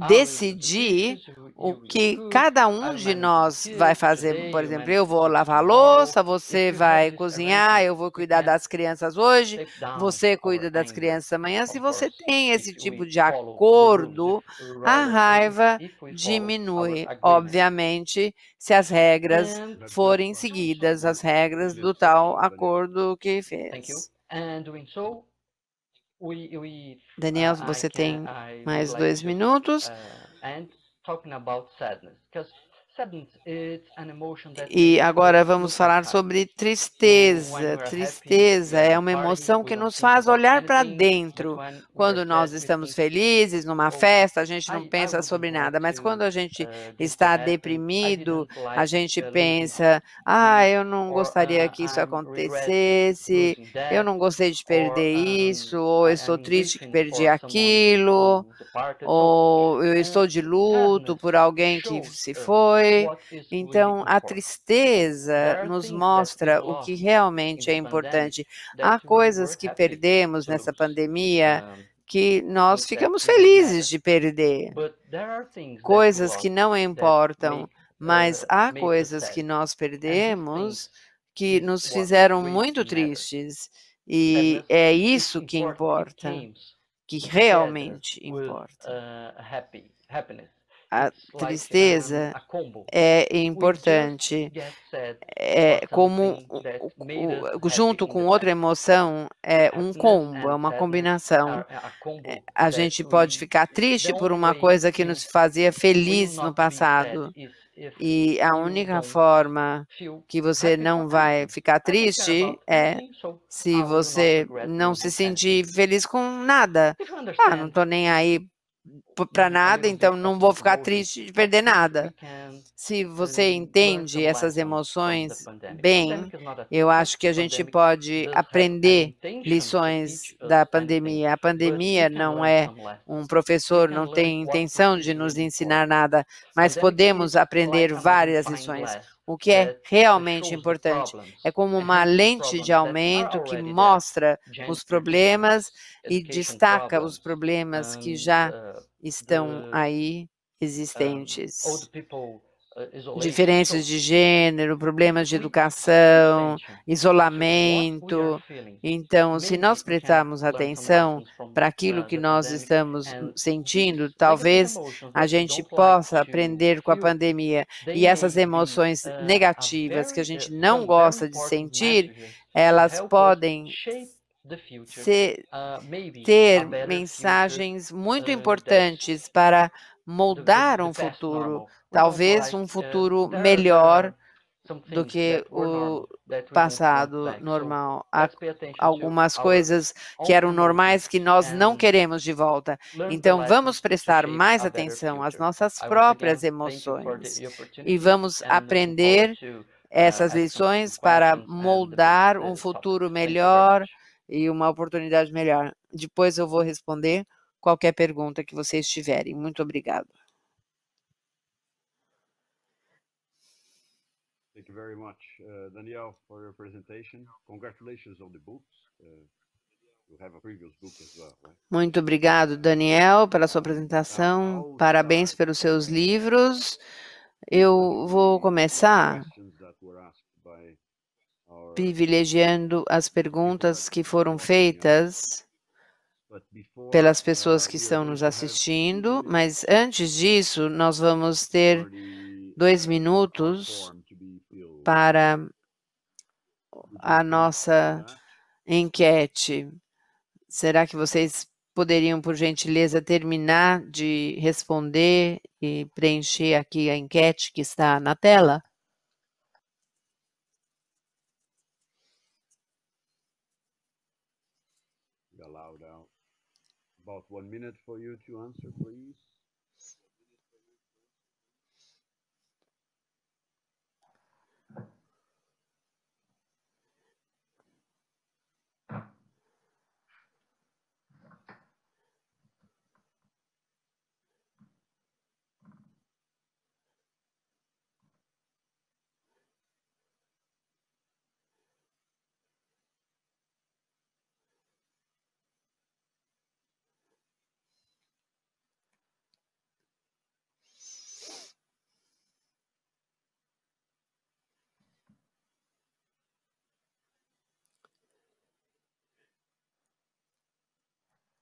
decidir o que cada um de nós vai fazer. Por exemplo, eu vou lavar a louça, você vai cozinhar, eu vou cuidar das crianças hoje, você cuida das crianças amanhã. Se você tem esse tipo de acordo, a raiva diminui, obviamente, se as regras forem seguidas, as regras do tal acordo que fez. Daniel, você tem mais 2 minutos. E agora vamos falar sobre tristeza. Tristeza é uma emoção que nos faz olhar para dentro. Quando nós estamos felizes, numa festa, a gente não pensa sobre nada, mas quando a gente está deprimido, a gente pensa: ah, eu não gostaria que isso acontecesse, eu não gostei de perder isso, ou eu estou triste que perdi aquilo, ou eu estou de luto por alguém que se foi. Então, a tristeza nos mostra o que realmente é importante. Há coisas que perdemos nessa pandemia que nós ficamos felizes de perder, coisas que não importam, mas há coisas que nós perdemos que nos fizeram muito tristes, e é isso que importa, que realmente importa. A tristeza é importante, como junto com outra emoção, é um combo, é uma combinação. A gente pode ficar triste por uma coisa que nos fazia feliz no passado, e a única forma que você não vai ficar triste é se você não se sentir feliz com nada. Ah, não estou nem aí para nada, então não vou ficar triste de perder nada. Se você entende essas emoções bem, eu acho que a gente pode aprender lições da pandemia. A pandemia não é um professor, não tem intenção de nos ensinar nada, mas podemos aprender várias lições. O que é realmente importante é como uma lente de aumento que mostra os problemas e destaca os problemas que já estão aí existentes. Diferenças de gênero, problemas de educação, isolamento. Então, se nós prestarmos atenção para aquilo que nós estamos sentindo, talvez a gente possa aprender com a pandemia. E essas emoções negativas que a gente não gosta de sentir, elas podem ter mensagens muito importantes para moldar um futuro, talvez um futuro melhor do que o passado normal. Há algumas coisas que eram normais que nós não queremos de volta. Então, vamos prestar mais atenção às nossas próprias emoções e vamos aprender essas lições para moldar um futuro melhor e uma oportunidade melhor. Depois eu vou responder qualquer pergunta que vocês tiverem. Muito obrigado. Thank you very much, Daniel, for your presentation. Congratulations on the books. You have a previous book as well, right? Muito obrigado, Daniel, pela sua apresentação. Parabéns pelos seus livros. Eu vou começar privilegiando as perguntas que foram feitas pelas pessoas que estão nos assistindo, mas antes disso, nós vamos ter 2 minutos para a nossa enquete. Será que vocês poderiam, por gentileza, terminar de responder e preencher aqui a enquete que está na tela? About 1 minute for you to answer, please.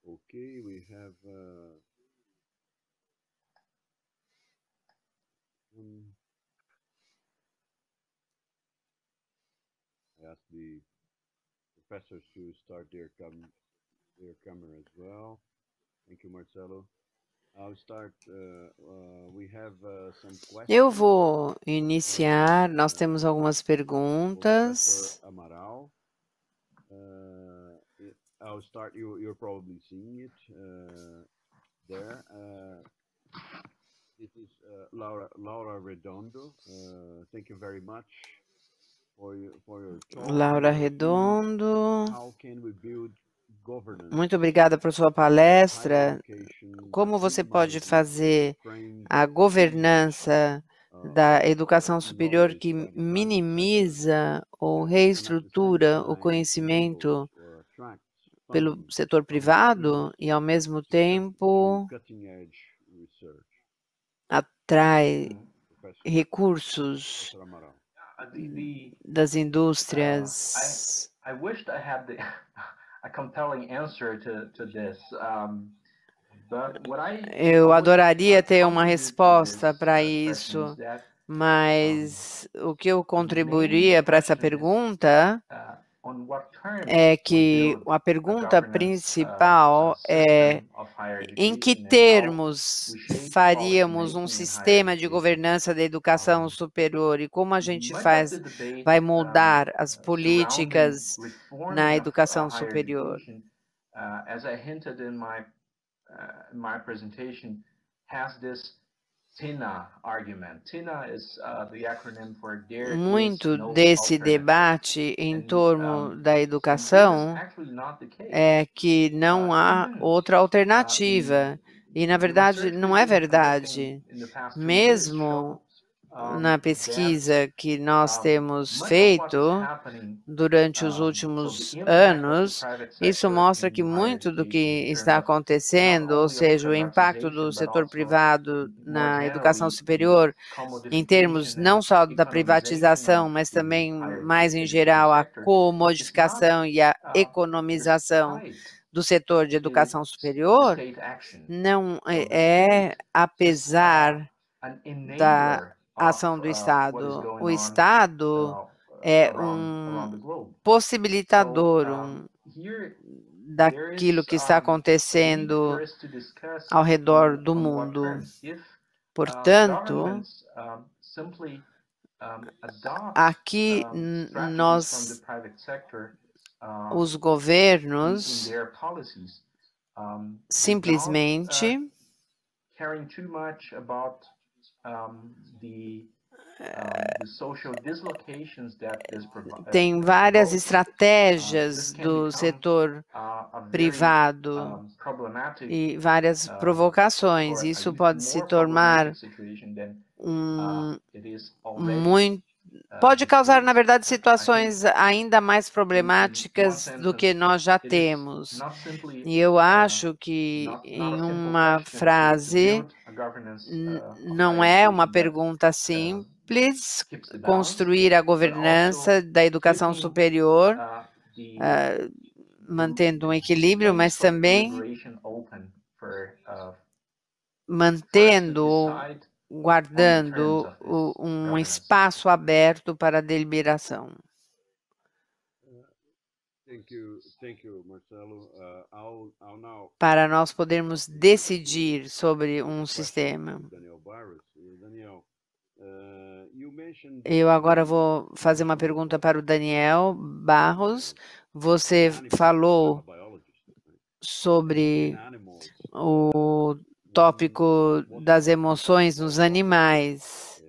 Okay, we have I asked the professors to start their camera as well. Thank you, Marcelo. Eu vou iniciar, nós temos algumas perguntas. I'll start, you're probably seeing it there. This is Laura Redondo. Thank you very much for your talk. Laura Redondo. How can we build governance? Muito obrigada por sua palestra. Como você pode fazer a governança da educação superior que minimiza ou reestrutura o conhecimento pelo setor privado e, ao mesmo tempo, atrai recursos das indústrias? I wished I had a compelling answer to this. Eu adoraria ter uma resposta para isso, mas o que eu contribuiria para essa pergunta é que a pergunta principal é em que termos faríamos um sistema de governança da educação superior e como a gente vai moldar as políticas na educação superior. As I hinted in my presentation, has this TINA argument. TINA is the acronym for There Muito is no desse alternative. debate em torno da educação é que não há outra alternativa. E, na verdade, não é verdade. Mesmo na pesquisa que nós temos feito durante os últimos anos, isso mostra que muito do que está acontecendo, ou seja, o impacto do setor privado na educação superior, em termos não só da privatização, mas também mais em geral a comodificação e a economização do setor de educação superior, não é apesar da ação do Estado. O Estado é um possibilitador daquilo que está acontecendo ao redor do mundo. Portanto, aqui os governos simplesmente tem várias estratégias do setor privado e várias provocações. Isso pode se tornar pode causar, na verdade, situações ainda mais problemáticas do que nós já temos. E eu acho que, em uma frase, não é uma pergunta simples construir a governança da educação superior, mantendo um equilíbrio, mas também guardando um espaço aberto para a deliberação. Para nós podermos decidir sobre um sistema. Eu agora vou fazer uma pergunta para o Daniel Barros. Você falou sobre o tópico das emoções nos animais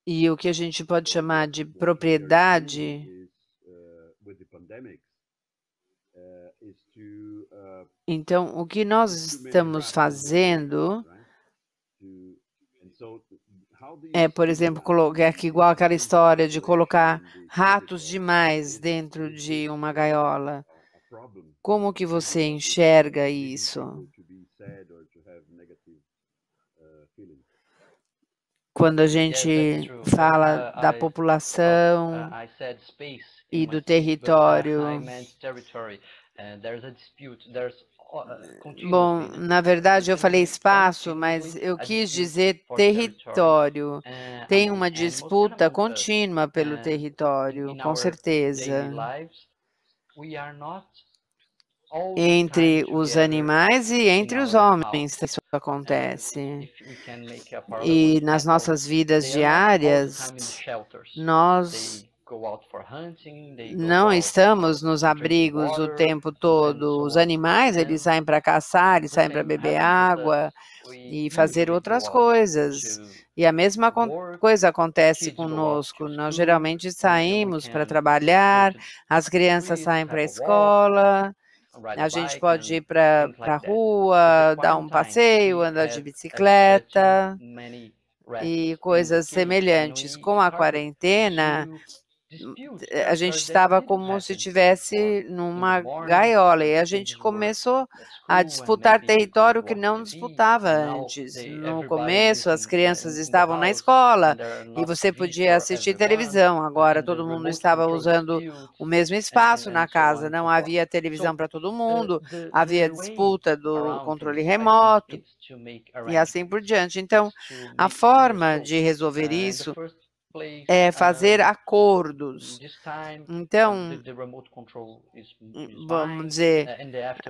e o que a gente pode chamar de propriedade. Então, o que nós estamos fazendo é, por exemplo, colocar igual aquela história de colocar ratos demais dentro de uma gaiola. Como que você enxerga isso? Quando a gente fala da população e do território. Bom, na verdade eu falei espaço, mas eu quis dizer território. Tem uma disputa contínua pelo território, com certeza. entre os animais e entre os homens isso acontece. E nas nossas vidas diárias, nós não estamos nos abrigos o tempo todo. Os animais, eles saem para caçar, eles saem para beber água e fazer outras coisas. E a mesma coisa acontece conosco. Nós geralmente saímos para trabalhar, as crianças saem para a escola, a gente pode ir para a rua, dar um passeio, andar de bicicleta e coisas semelhantes. Com a quarentena, a gente estava como se estivesse numa gaiola e a gente começou a disputar território que não disputava antes. No começo, as crianças estavam na escola e você podia assistir televisão. Agora, todo mundo estava usando o mesmo espaço na casa. Não havia televisão para todo mundo, havia disputa do controle remoto e assim por diante. Então, a forma de resolver isso é fazer acordos. Então, vamos dizer,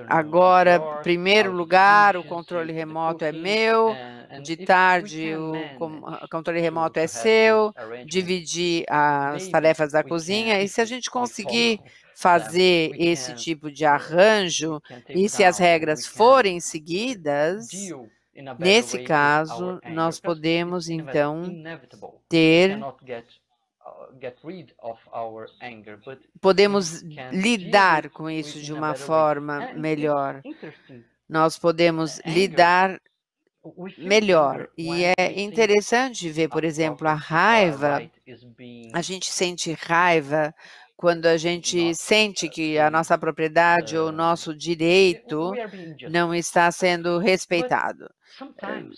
agora, em primeiro lugar, o controle remoto é meu, de tarde o controle remoto é seu, dividir as tarefas da cozinha, e se a gente conseguir fazer esse tipo de arranjo, e se as regras forem seguidas, nesse caso, nós podemos, então, podemos lidar com isso de uma forma melhor. Nós podemos lidar melhor. E é interessante ver, por exemplo, a raiva. A gente sente raiva quando a gente sente que a nossa propriedade ou o nosso direito não está sendo respeitado.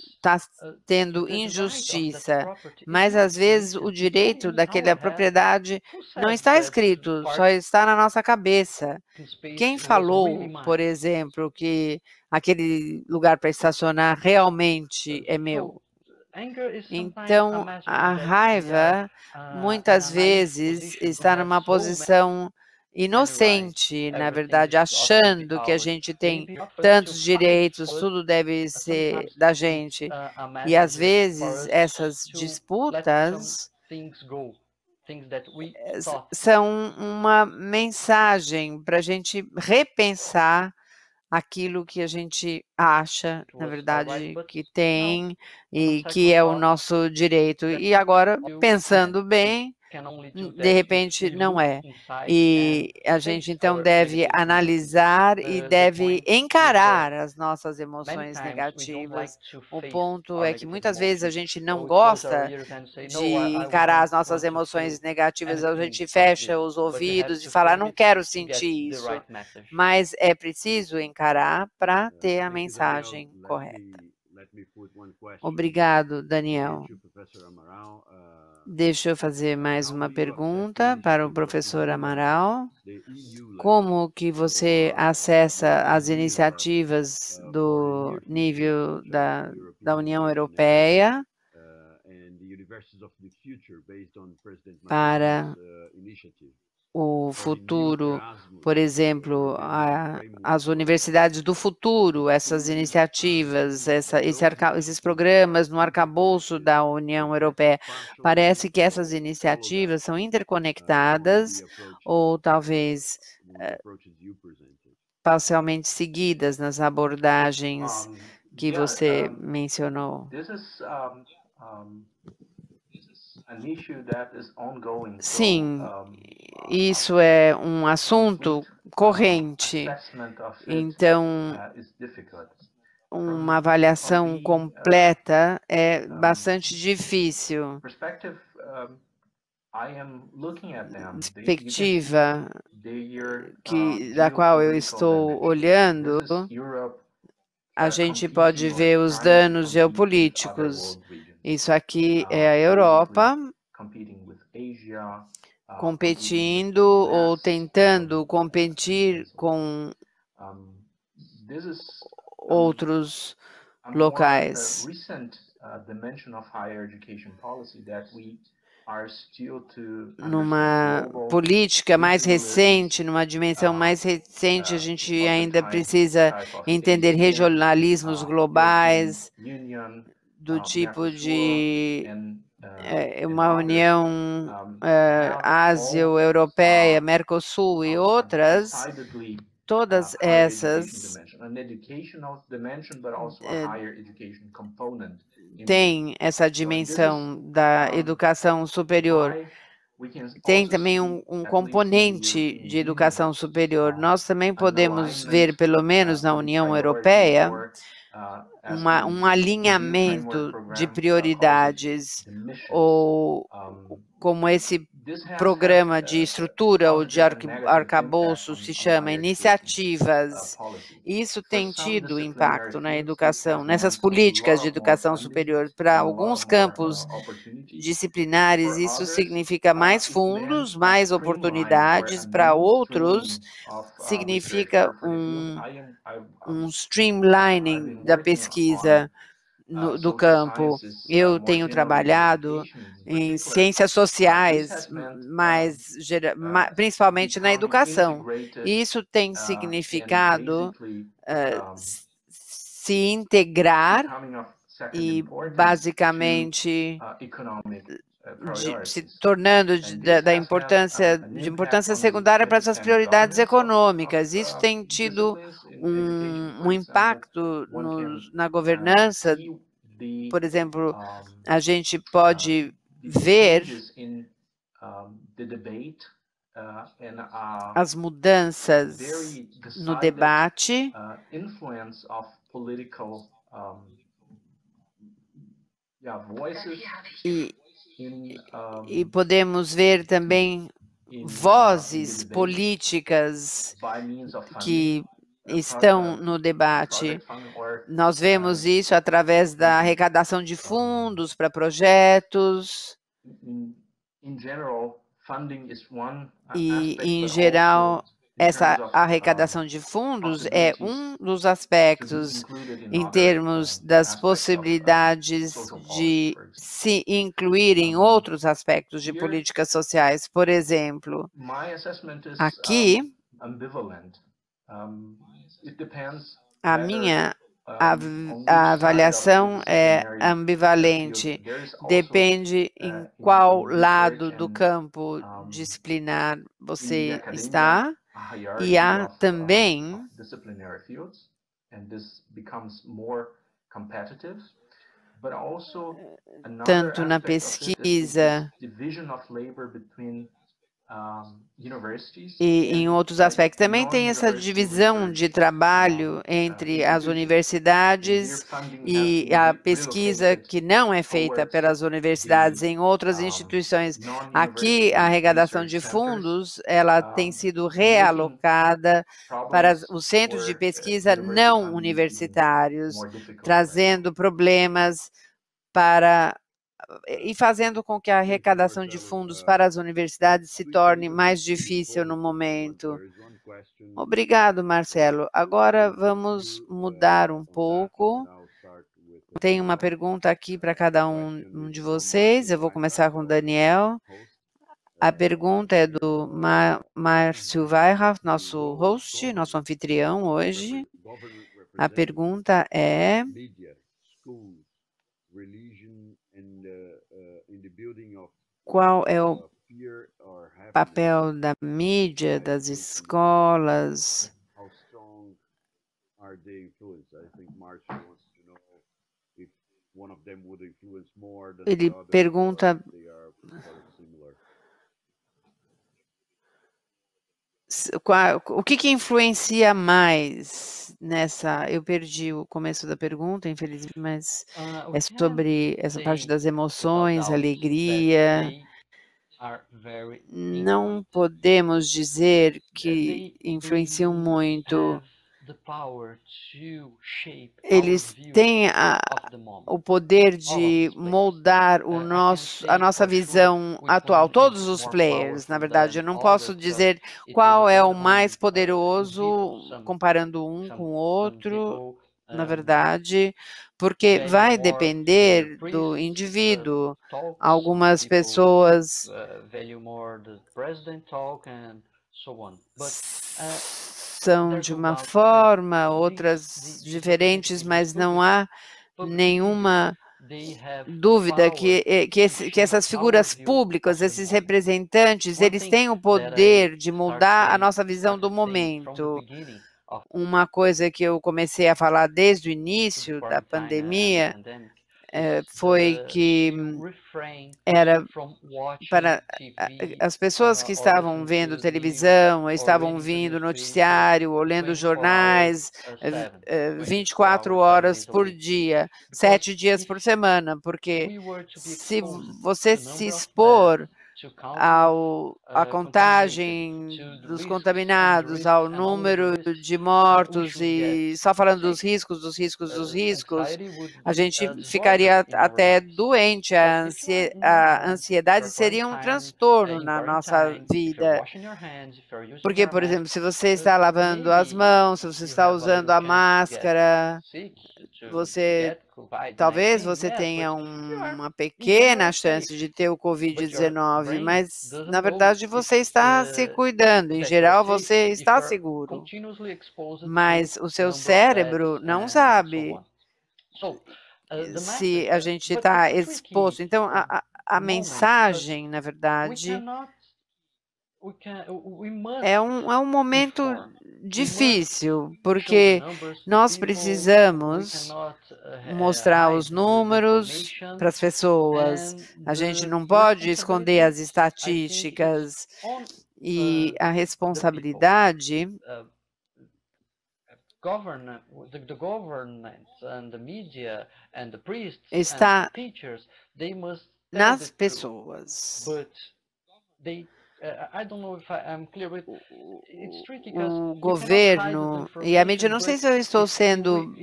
Está tendo injustiça, mas às vezes o direito daquela propriedade não está escrito, só está na nossa cabeça. Quem falou, por exemplo, que aquele lugar para estacionar realmente é meu? Então, a raiva muitas vezes está numa posição inocente, na verdade, achando que a gente tem tantos direitos, tudo deve ser da gente. E às vezes essas disputas são uma mensagem para a gente repensar aquilo que a gente acha, na verdade, que tem e que é o nosso direito. E agora, pensando bem, de repente não é. E a gente então deve analisar e deve encarar as nossas emoções negativas. O ponto é que muitas vezes a gente não gosta de encarar as nossas emoções negativas, a gente fecha os ouvidos e fala, não quero sentir isso. Mas é preciso encarar para ter a mensagem correta. Obrigado, Daniel. Deixa eu fazer mais uma pergunta para o professor Amaral. Como que você acessa as iniciativas do nível da União Europeia para o futuro, por exemplo, as universidades do futuro, essas iniciativas, esses programas no arcabouço da União Europeia? Parece que essas iniciativas são interconectadas ou talvez parcialmente seguidas nas abordagens que você mencionou. Sim, isso é um assunto corrente. Então, uma avaliação completa é bastante difícil. Perspectiva da qual eu estou olhando, a gente pode ver os danos geopolíticos. Isso aqui é a Europa competindo ou tentando competir com outros locais. numa política mais recente, numa dimensão mais recente, a gente ainda precisa entender regionalismos globais, do tipo de uma união Ásia-Europeia, Mercosul e outras, todas essas têm essa dimensão da educação superior. Tem também um componente de educação superior. Nós também podemos ver, pelo menos na União Europeia, um alinhamento de prioridades, ou como esse programa de estrutura ou de arcabouço se chama, iniciativas. Isso tem tido impacto na educação, nessas políticas de educação superior. Para alguns campos disciplinares, isso significa mais fundos, mais oportunidades. Para outros, significa um streamlining da pesquisa do campo. Eu tenho trabalhado em ciências sociais, principalmente na educação. E isso tem significado se integrar e, basicamente, se tornando de importância secundária para essas prioridades econômicas. Isso tem tido um impacto na governança. Por exemplo, a gente pode ver as mudanças no debate e podemos ver também vozes políticas que estão no debate. Nós vemos isso através da arrecadação de fundos para projetos. E, em geral, essa arrecadação de fundos é um dos aspectos em termos das possibilidades de se incluir em outros aspectos de políticas sociais. Por exemplo, aqui, a minha avaliação é ambivalente. Depende em qual lado do campo disciplinar você está. E há também tanto na pesquisa e em outros aspectos. Também tem essa divisão de trabalho entre as universidades e a pesquisa que não é feita pelas universidades em outras instituições. Aqui, a arrecadação de fundos, ela tem sido realocada para os centros de pesquisa não universitários, trazendo problemas e fazendo com que a arrecadação de fundos para as universidades se torne mais difícil no momento. Obrigado, Marcelo. Agora vamos mudar um pouco. Tem uma pergunta aqui para cada um de vocês. Eu vou começar com o Daniel. A pergunta é do Márcio Weihraff, nosso host, nosso anfitrião hoje. A pergunta é: qual é o papel da mídia, das escolas? Ele pergunta o que influencia mais nessa... Eu perdi o começo da pergunta, infelizmente, mas é sobre essa parte das emoções, alegria. Não podemos dizer que influenciam muito. Eles têm o poder de moldar a nossa visão atual, todos os players, na verdade. Eu não posso dizer qual é o mais poderoso, comparando um com o outro. na verdade, porque vai depender do indivíduo. Algumas pessoas são de uma forma, outras diferentes, mas não há nenhuma dúvida que essas figuras públicas, esses representantes, eles têm o poder de mudar a nossa visão do momento. Uma coisa que eu comecei a falar desde o início da pandemia foi que era para as pessoas que estavam vendo televisão, estavam vendo noticiário ou lendo jornais 24 horas por dia, 7 dias por semana, porque se você se expor à contagem dos contaminados, ao número de mortos e só falando dos riscos, a gente ficaria até doente. A ansiedade seria um transtorno na nossa vida. Porque, por exemplo, se você está lavando as mãos, se você está usando a máscara, talvez você tenha uma pequena chance de ter o Covid-19, mas, na verdade, você está se cuidando. Em geral, você está seguro. Mas o seu cérebro não sabe se a gente está exposto. Então, a mensagem, na verdade, é um momento difícil, porque nós precisamos mostrar os números para as pessoas. A gente não pode esconder as estatísticas e a responsabilidade está nas pessoas. O governo e a mídia, não sei se eu estou sendo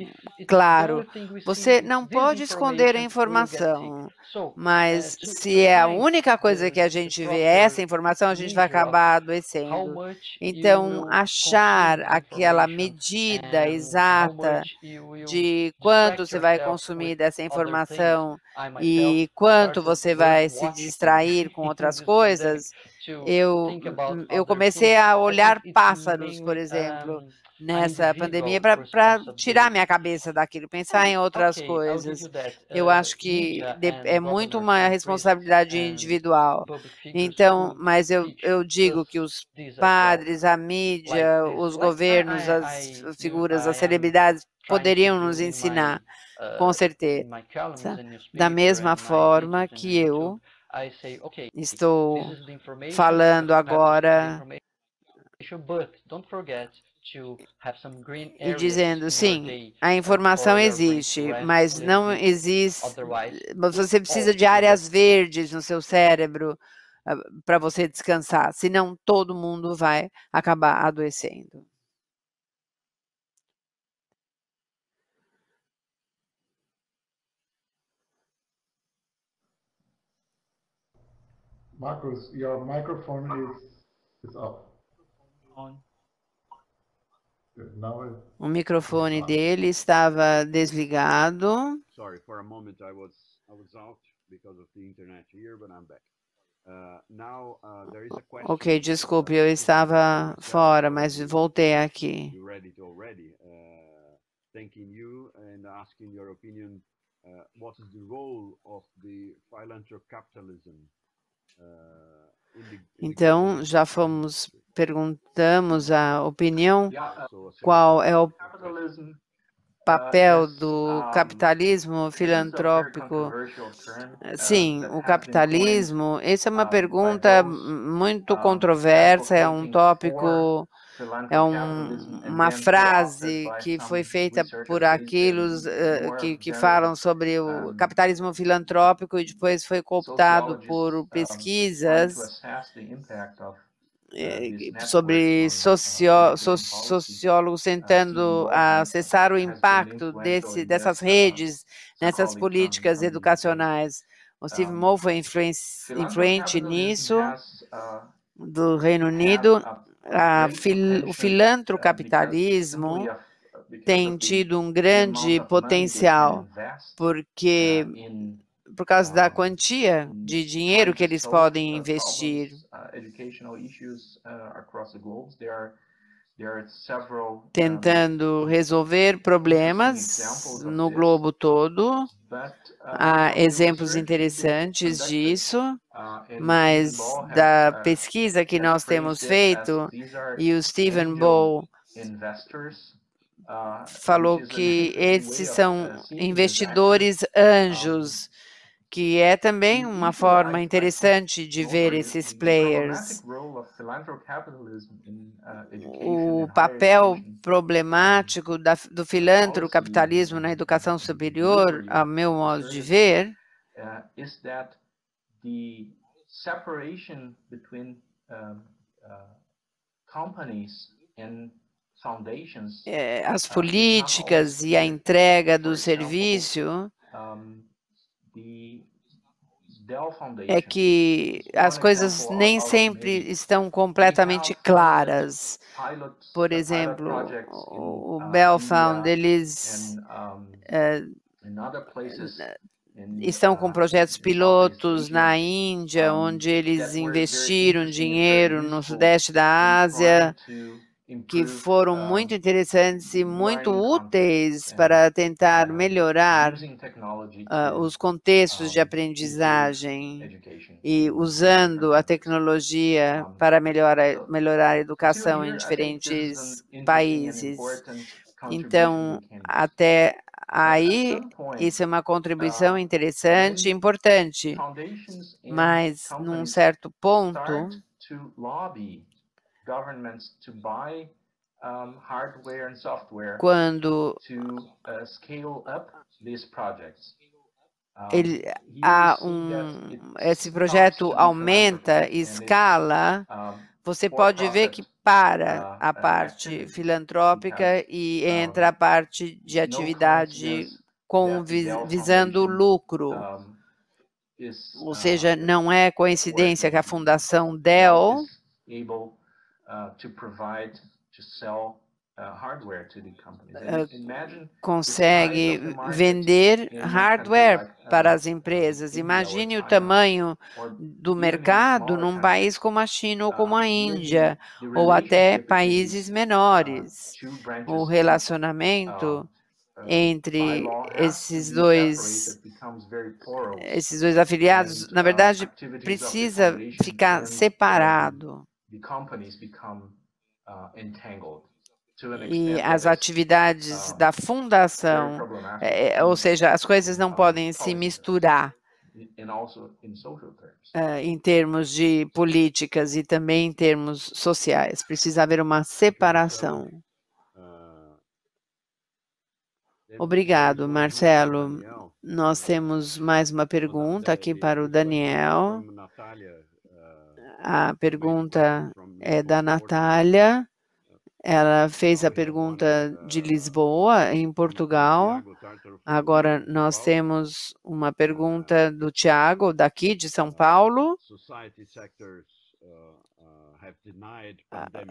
claro, você não pode esconder a informação, mas se é a única coisa que a gente vê essa informação, a gente vai acabar adoecendo. Então, achar aquela medida exata de quanto você vai consumir dessa informação e quanto você vai se distrair com outras coisas, eu comecei a olhar pássaros, por exemplo, nessa pandemia para tirar minha cabeça daquilo, pensar em outras coisas. Eu acho que é muito uma responsabilidade individual. Então, mas eu digo que os padres, a mídia, os governos, as figuras, as celebridades poderiam nos ensinar, com certeza. Da mesma forma que eu estou falando agora e dizendo, sim, a informação existe, mas não existe, você precisa de áreas verdes no seu cérebro para você descansar, senão todo mundo vai acabar adoecendo. Marcos, your microphone is off. O microfone dele estava desligado. Sorry, for a moment I was out because of the internet here, but I'm back. There is a question. Ok, desculpe, eu estava fora, mas voltei aqui. You read it already. Thanking you and asking your opinion. What is the role of the philanthrocapitalism? Então, já perguntamos a opinião, qual é o papel do capitalismo filantrópico. Sim, o capitalismo, essa é uma pergunta muito controversa, é um tópico, uma frase que foi feita por aqueles que falam sobre o capitalismo filantrópico e depois foi cooptado por pesquisas sobre sociólogos tentando acessar o impacto dessas redes nessas políticas educacionais. O Steve Moe foi influente nisso, do Reino Unido. O filantrocapitalismo tem tido um grande potencial, porque por causa da quantia de dinheiro que eles podem investir. Tentando resolver problemas no globo todo. Há exemplos interessantes disso, mas da pesquisa que nós temos feito, e o Stephen Bow falou que esses são investidores anjos, que é também uma forma interessante de ver esses players. O papel problemático do filantrocapitalismo na educação superior, a meu modo de ver, as políticas e a entrega do serviço, é que as coisas nem sempre estão completamente claras. Por exemplo, o Bell Fund, eles estão com projetos pilotos na Índia, onde eles investiram dinheiro no sudeste da Ásia, que foram muito interessantes e muito úteis para tentar melhorar os contextos de aprendizagem e usando a tecnologia para melhorar a educação em diferentes países. Então, até aí, isso é uma contribuição interessante e importante, mas, num certo ponto, quando esse projeto aumenta, escala, você pode ver que para a parte filantrópica e entra a parte de atividade visando lucro. Ou seja, não é coincidência que a Fundação Dell consegue vender hardware para as empresas. Imagine o tamanho do mercado num país como a China ou como a Índia, ou até países menores. O relacionamento entre esses dois afiliados, na verdade, precisa ficar separado. E as atividades da fundação, ou seja, as coisas não podem se misturar em termos de políticas e também em termos sociais. Precisa haver uma separação. Obrigado, Marcelo. Nós temos mais uma pergunta aqui para o Daniel. A pergunta é da Natália. Ela fez a pergunta de Lisboa, em Portugal. Agora nós temos uma pergunta do Tiago, daqui de São Paulo.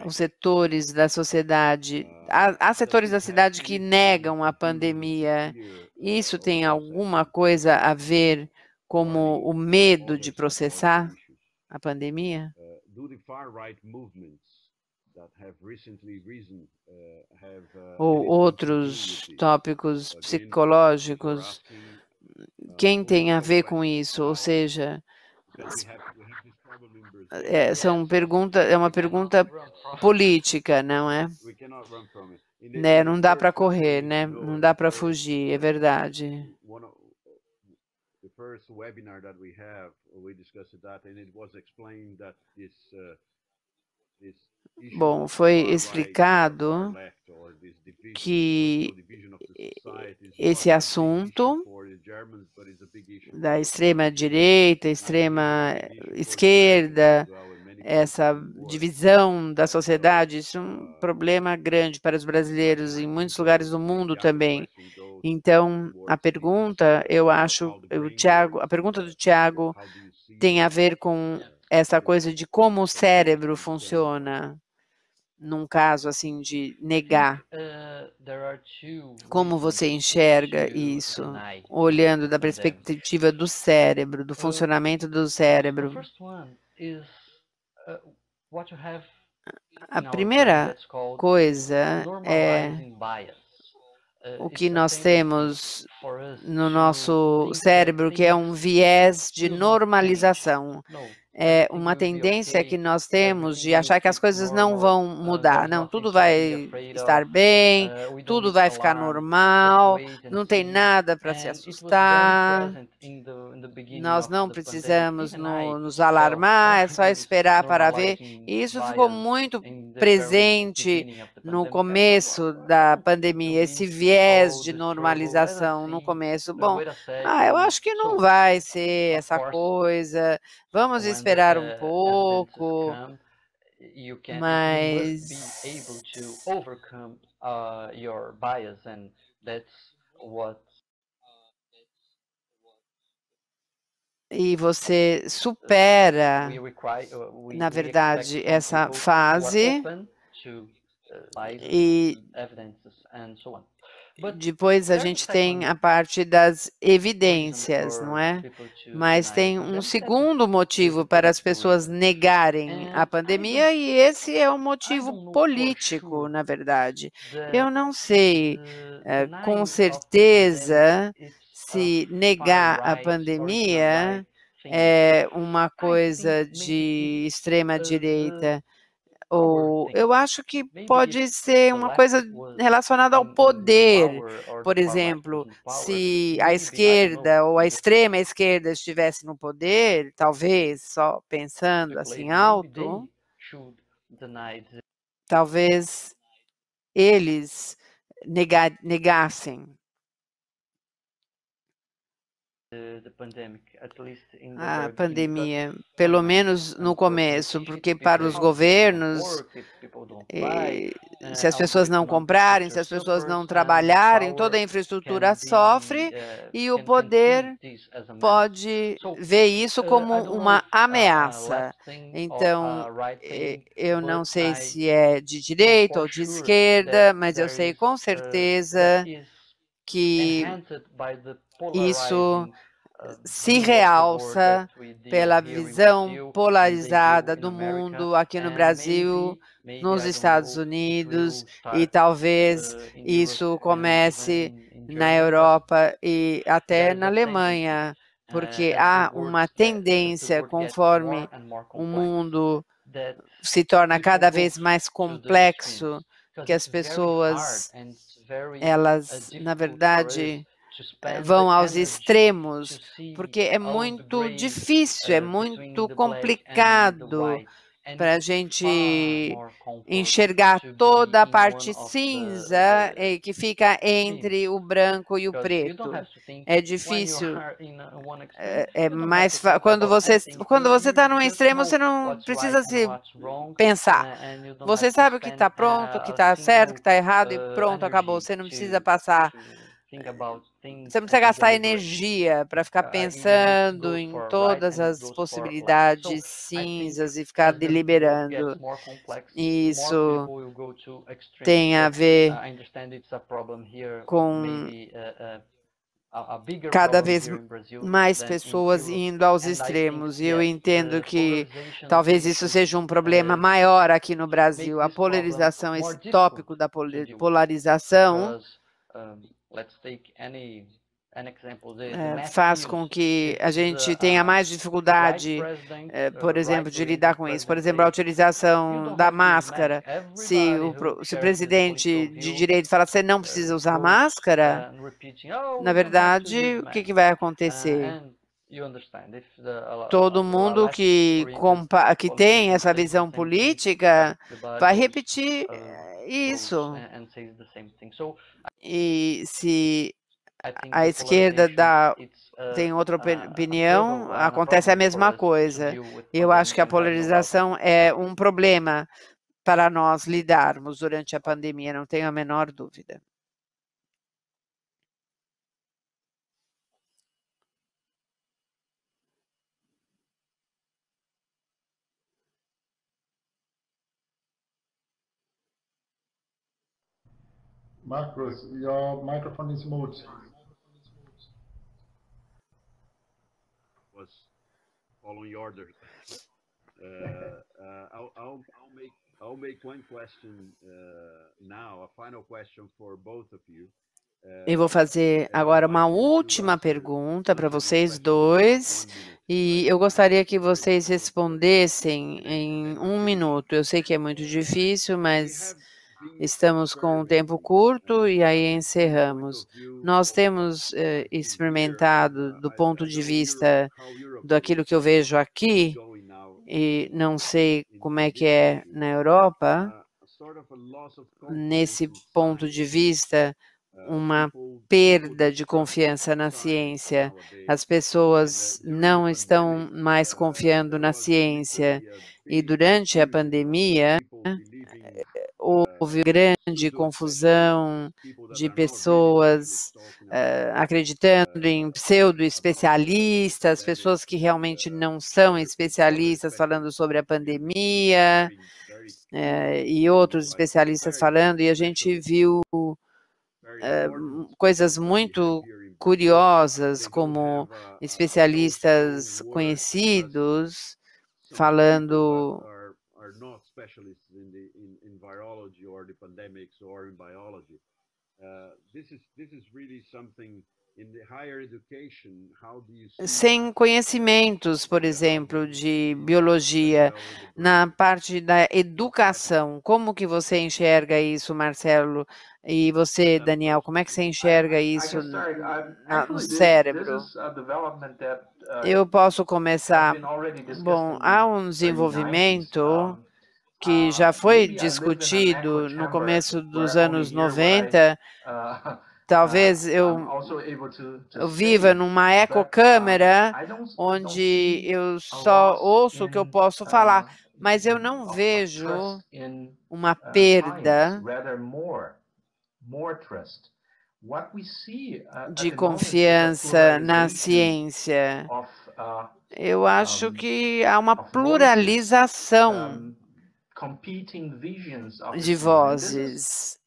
Os setores da sociedade, há setores da cidade que negam a pandemia. Isso tem alguma coisa a ver com o medo de processar a pandemia? Ou outros tópicos psicológicos, quem tem a ver com isso? Ou seja, é uma pergunta política, não é? Né? Não dá para correr, né? Não dá para fugir, é verdade. Bom, foi explicado que esse assunto da extrema-direita, extrema-esquerda, essa divisão da sociedade, isso é um problema grande para os brasileiros em muitos lugares do mundo também. Então, a pergunta, eu acho, a pergunta do Tiago tem a ver com essa coisa de como o cérebro funciona. num caso assim de negar. Como você enxerga isso, olhando da perspectiva do cérebro, do funcionamento do cérebro? A primeira coisa é o que nós temos no nosso cérebro, que é um viés de normalização. É uma tendência que nós temos de achar que as coisas não vão mudar. Não, tudo vai estar bem, tudo vai ficar normal, não tem nada para se assustar. Nós não precisamos nos alarmar, é só esperar para ver. E isso ficou muito presente no começo da pandemia, esse viés de normalização no começo. Bom, eu acho que não vai ser essa coisa, vamos esperar um pouco, mas e você supera, na verdade, essa fase e depois a gente tem a parte das evidências, não é? Mas tem um segundo motivo para as pessoas negarem a pandemia e esse é um motivo político, na verdade. Eu não sei com certeza se negar a pandemia é uma coisa de extrema direita. Ou eu acho que pode ser uma coisa relacionada ao poder. Por exemplo, se a esquerda ou a extrema esquerda estivesse no poder, talvez, só pensando assim alto, talvez eles negassem a pandemia, pelo menos no começo, porque para os governos, se as pessoas não comprarem, se as pessoas não trabalharem, toda a infraestrutura sofre e o poder pode ver isso como uma ameaça. Então, eu não sei se é de direita ou de esquerda, mas eu sei com certeza que isso se realça pela visão polarizada do mundo aqui no Brasil, nos Estados Unidos, e talvez isso comece na Europa e até na Alemanha, porque há uma tendência, conforme o mundo se torna cada vez mais complexo, que as pessoas, elas, na verdade, vão aos extremos, porque é muito difícil, é muito complicado para a gente enxergar toda a parte cinza que fica entre o branco e o preto. É difícil. Quando você está num extremo, você não precisa se pensar. Você sabe o que está pronto, o que está certo, o que está errado, e pronto, acabou. Você não precisa passar. Você não precisa gastar energia para ficar pensando em todas as possibilidades cinzas e ficar deliberando. Isso tem a ver com cada vez mais pessoas indo aos extremos. E eu entendo que talvez isso seja um problema maior aqui no Brasil. A polarização, esse tópico da polarização, faz com que a gente tenha mais dificuldade, por exemplo, de lidar com isso. Por exemplo, a utilização da máscara. Se o presidente de direito fala que você não precisa usar máscara, na verdade, o que vai acontecer? Todo mundo que tem essa visão política vai repetir isso. E se a esquerda tem outra opinião, acontece a mesma coisa. Eu acho que a polarização é um problema para nós lidarmos durante a pandemia, não tenho a menor dúvida. Marcos, your microphone is mute. Was following order. I'll make one question now, a final question for both of you. Eu vou fazer agora uma última pergunta para vocês dois, e eu gostaria que vocês respondessem em 1 minuto. Eu sei que é muito difícil, mas estamos com um tempo curto e aí encerramos. Nós temos experimentado, do ponto de vista daquilo que eu vejo aqui, e não sei como é que é na Europa, nesse ponto de vista, uma perda de confiança na ciência. As pessoas não estão mais confiando na ciência. E durante a pandemia, houve grande confusão de pessoas acreditando em pseudo-especialistas, pessoas que realmente não são especialistas falando sobre a pandemia, e outros especialistas falando, e a gente viu coisas muito curiosas, como especialistas conhecidos falando sem conhecimentos, por exemplo, de biologia, na parte da educação. Como que você enxerga isso, Marcelo? E você, Daniel, como é que você enxerga isso no cérebro? Eu posso começar. Bom, há um desenvolvimento que já foi discutido no começo dos anos 90, talvez eu viva numa ecocâmera, onde eu só ouço o que eu posso falar, mas eu não vejo uma perda de confiança na ciência. Eu acho que há uma pluralização de vozes,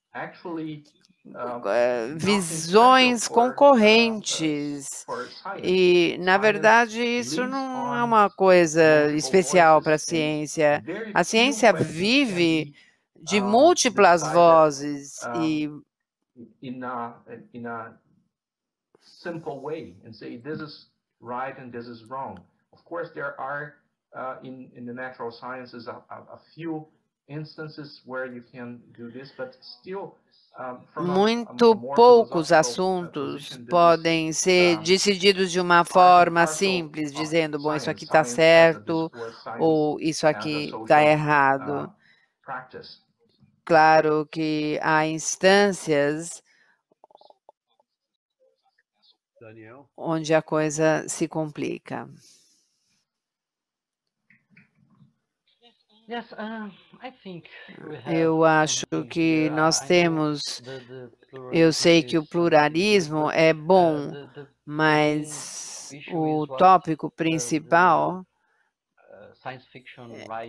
visões concorrentes, e, na verdade, isso não é uma coisa especial para a ciência. A ciência vive de múltiplas vozes e in a simple way and say this is right and this is wrong. Of course, there are in the natural sciences a few instances where you can do this, but still muito poucos assuntos podem ser decididos de uma forma simples, dizendo, bom, isso aqui está certo ou isso aqui está errado. Claro que há instâncias onde a coisa se complica. Eu acho que nós temos, eu sei que o pluralismo é bom, mas o tópico principal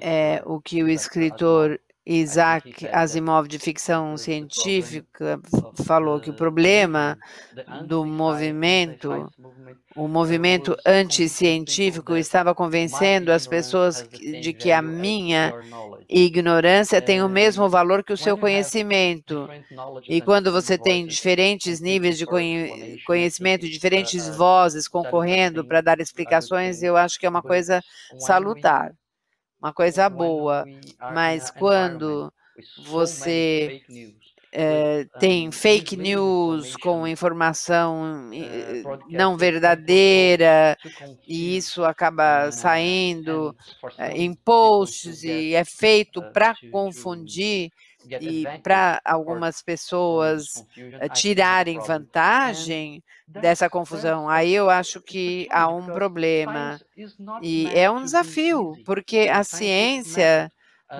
é o que o escritor Isaac Asimov, de ficção científica, falou, que o problema do movimento, o movimento anticientífico, estava convencendo as pessoas de que a minha ignorância tem o mesmo valor que o seu conhecimento. E quando você tem diferentes níveis de conhecimento, diferentes vozes concorrendo para dar explicações, eu acho que é uma coisa salutar, uma coisa boa. Mas quando você tem fake news com informação não verdadeira, e isso acaba saindo em posts e é feito para confundir e para algumas pessoas tirarem vantagem dessa confusão. Aí eu acho que há um problema. E é um desafio, porque a ciência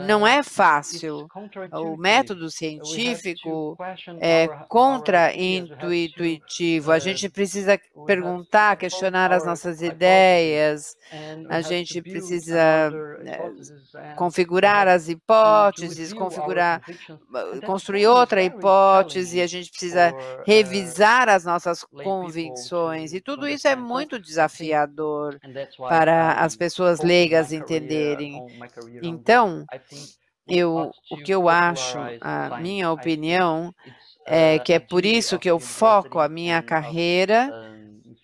não é fácil. O método científico é contra-intuitivo. A gente precisa perguntar, questionar as nossas ideias, a gente precisa configurar as hipóteses, construir outra hipótese, a gente precisa revisar as nossas convicções, e tudo isso é muito desafiador para as pessoas leigas entenderem. Então, o que eu acho, a minha opinião, é que é por isso que eu foco a minha carreira.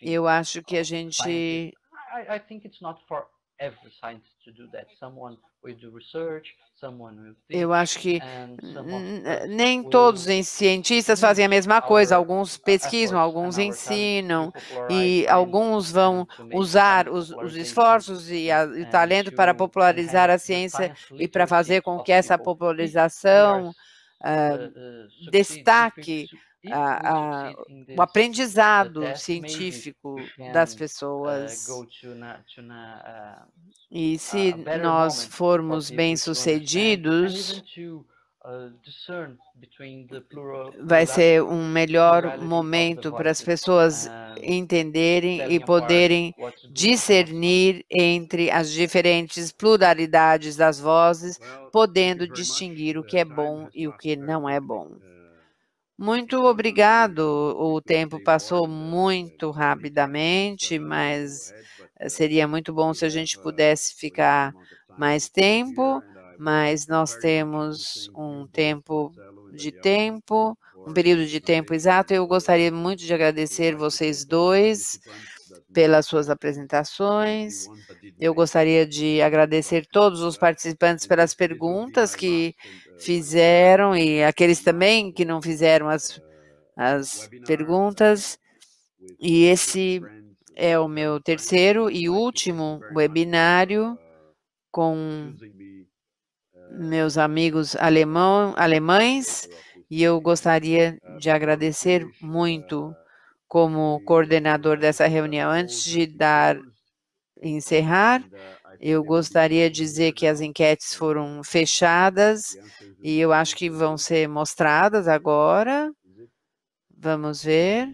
Eu acho que a gente... Eu acho que nem todos os cientistas fazem a mesma coisa. Alguns pesquisam, alguns ensinam, e alguns vão usar os esforços e o talento para popularizar a ciência e para fazer com que essa popularização destaque o aprendizado científico das pessoas. E se nós formos bem-sucedidos, vai ser um melhor momento para as pessoas entenderem e poderem discernir entre as diferentes pluralidades das vozes, podendo distinguir o que é bom e o que não é bom. Muito obrigado. O tempo passou muito rapidamente, mas seria muito bom se a gente pudesse ficar mais tempo, mas nós temos um período de tempo exato. Eu gostaria muito de agradecer vocês dois pelas suas apresentações. Eu gostaria de agradecer todos os participantes pelas perguntas que fizeram e aqueles também que não fizeram as perguntas. E esse é o meu terceiro e último webinário com meus amigos alemães, e eu gostaria de agradecer muito como coordenador dessa reunião. Antes de encerrar, eu gostaria de dizer que as enquetes foram fechadas e eu acho que vão ser mostradas agora. Vamos ver.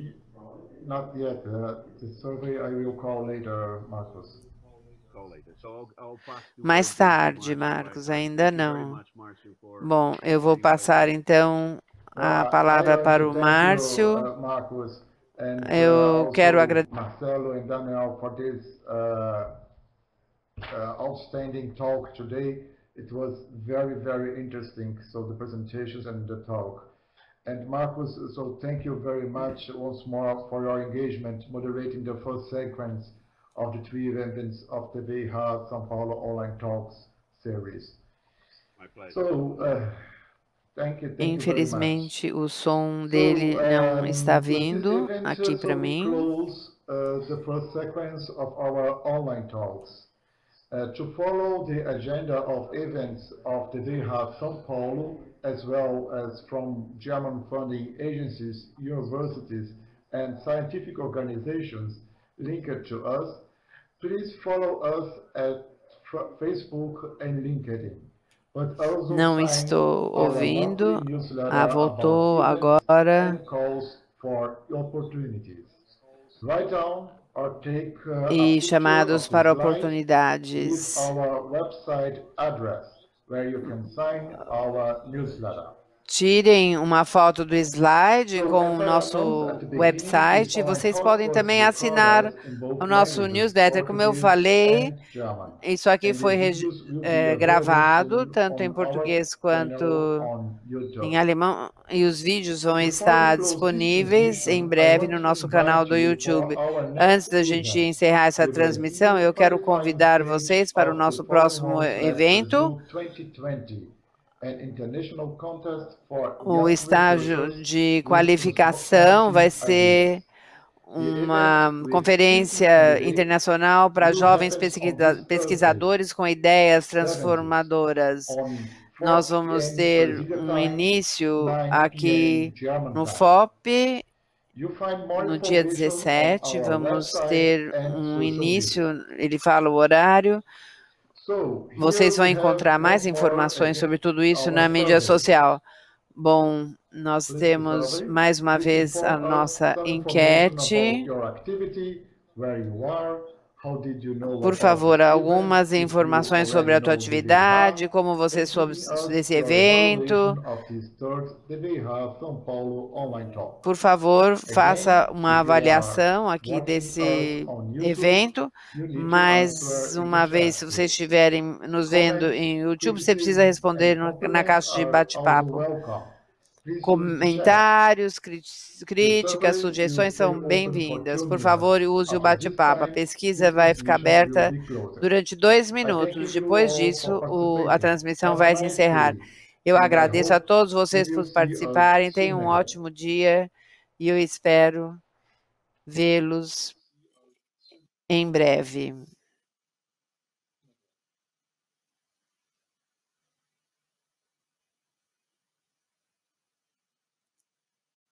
Not yet. The survey I will call later, Marcos. Mais tarde, Marcos, ainda não. Bom, eu vou passar então a palavra para o Márcio. Eu quero agradecer Marcelo and Daniel for this outstanding talk today. It was very, very interesting. So the presentations and the talk. And Marcos, so thank you very much once more for your engagement moderating the first sequence of the 3 events of the VH São Paulo Online Talks series. My pleasure. So, thank you Infelizmente, o som dele não está vindo aqui para mim. Close the first sequence of our online talks. To follow the agenda of events of the VH São Paulo, as well as from German funding agencies, universities, and scientific organizations linked to us, please follow us at Facebook and LinkedIn. Não estou ouvindo. Voltou agora. E chamados para oportunidades. Tirem uma foto do slide com o nosso website. Vocês podem também assinar o nosso newsletter. Como eu falei, isso aqui foi gravado, tanto em português quanto em alemão, e os vídeos vão estar disponíveis em breve no nosso canal do YouTube. Antes da gente encerrar essa transmissão, eu quero convidar vocês para o nosso próximo evento. O estágio de qualificação vai ser uma conferência internacional para jovens pesquisadores com ideias transformadoras. Nós vamos ter um início aqui no FOP, no dia 17, vamos ter um início, ele fala o horário, Vocês vão encontrar mais informações sobre tudo isso na mídia social. Bom, nós temos mais uma vez a nossa enquete. Por favor, algumas informações sobre a tua atividade, como você soube desse evento. Por favor, faça uma avaliação aqui desse evento. Mais uma vez, se vocês estiverem nos vendo em YouTube, você precisa responder na caixa de bate-papo. Comentários, críticas, sugestões são bem-vindas. Por favor, use o bate-papo. A pesquisa vai ficar aberta durante 2 minutos. Depois disso, a transmissão vai se encerrar. Eu agradeço a todos vocês por participarem. Tenham um ótimo dia e eu espero vê-los em breve.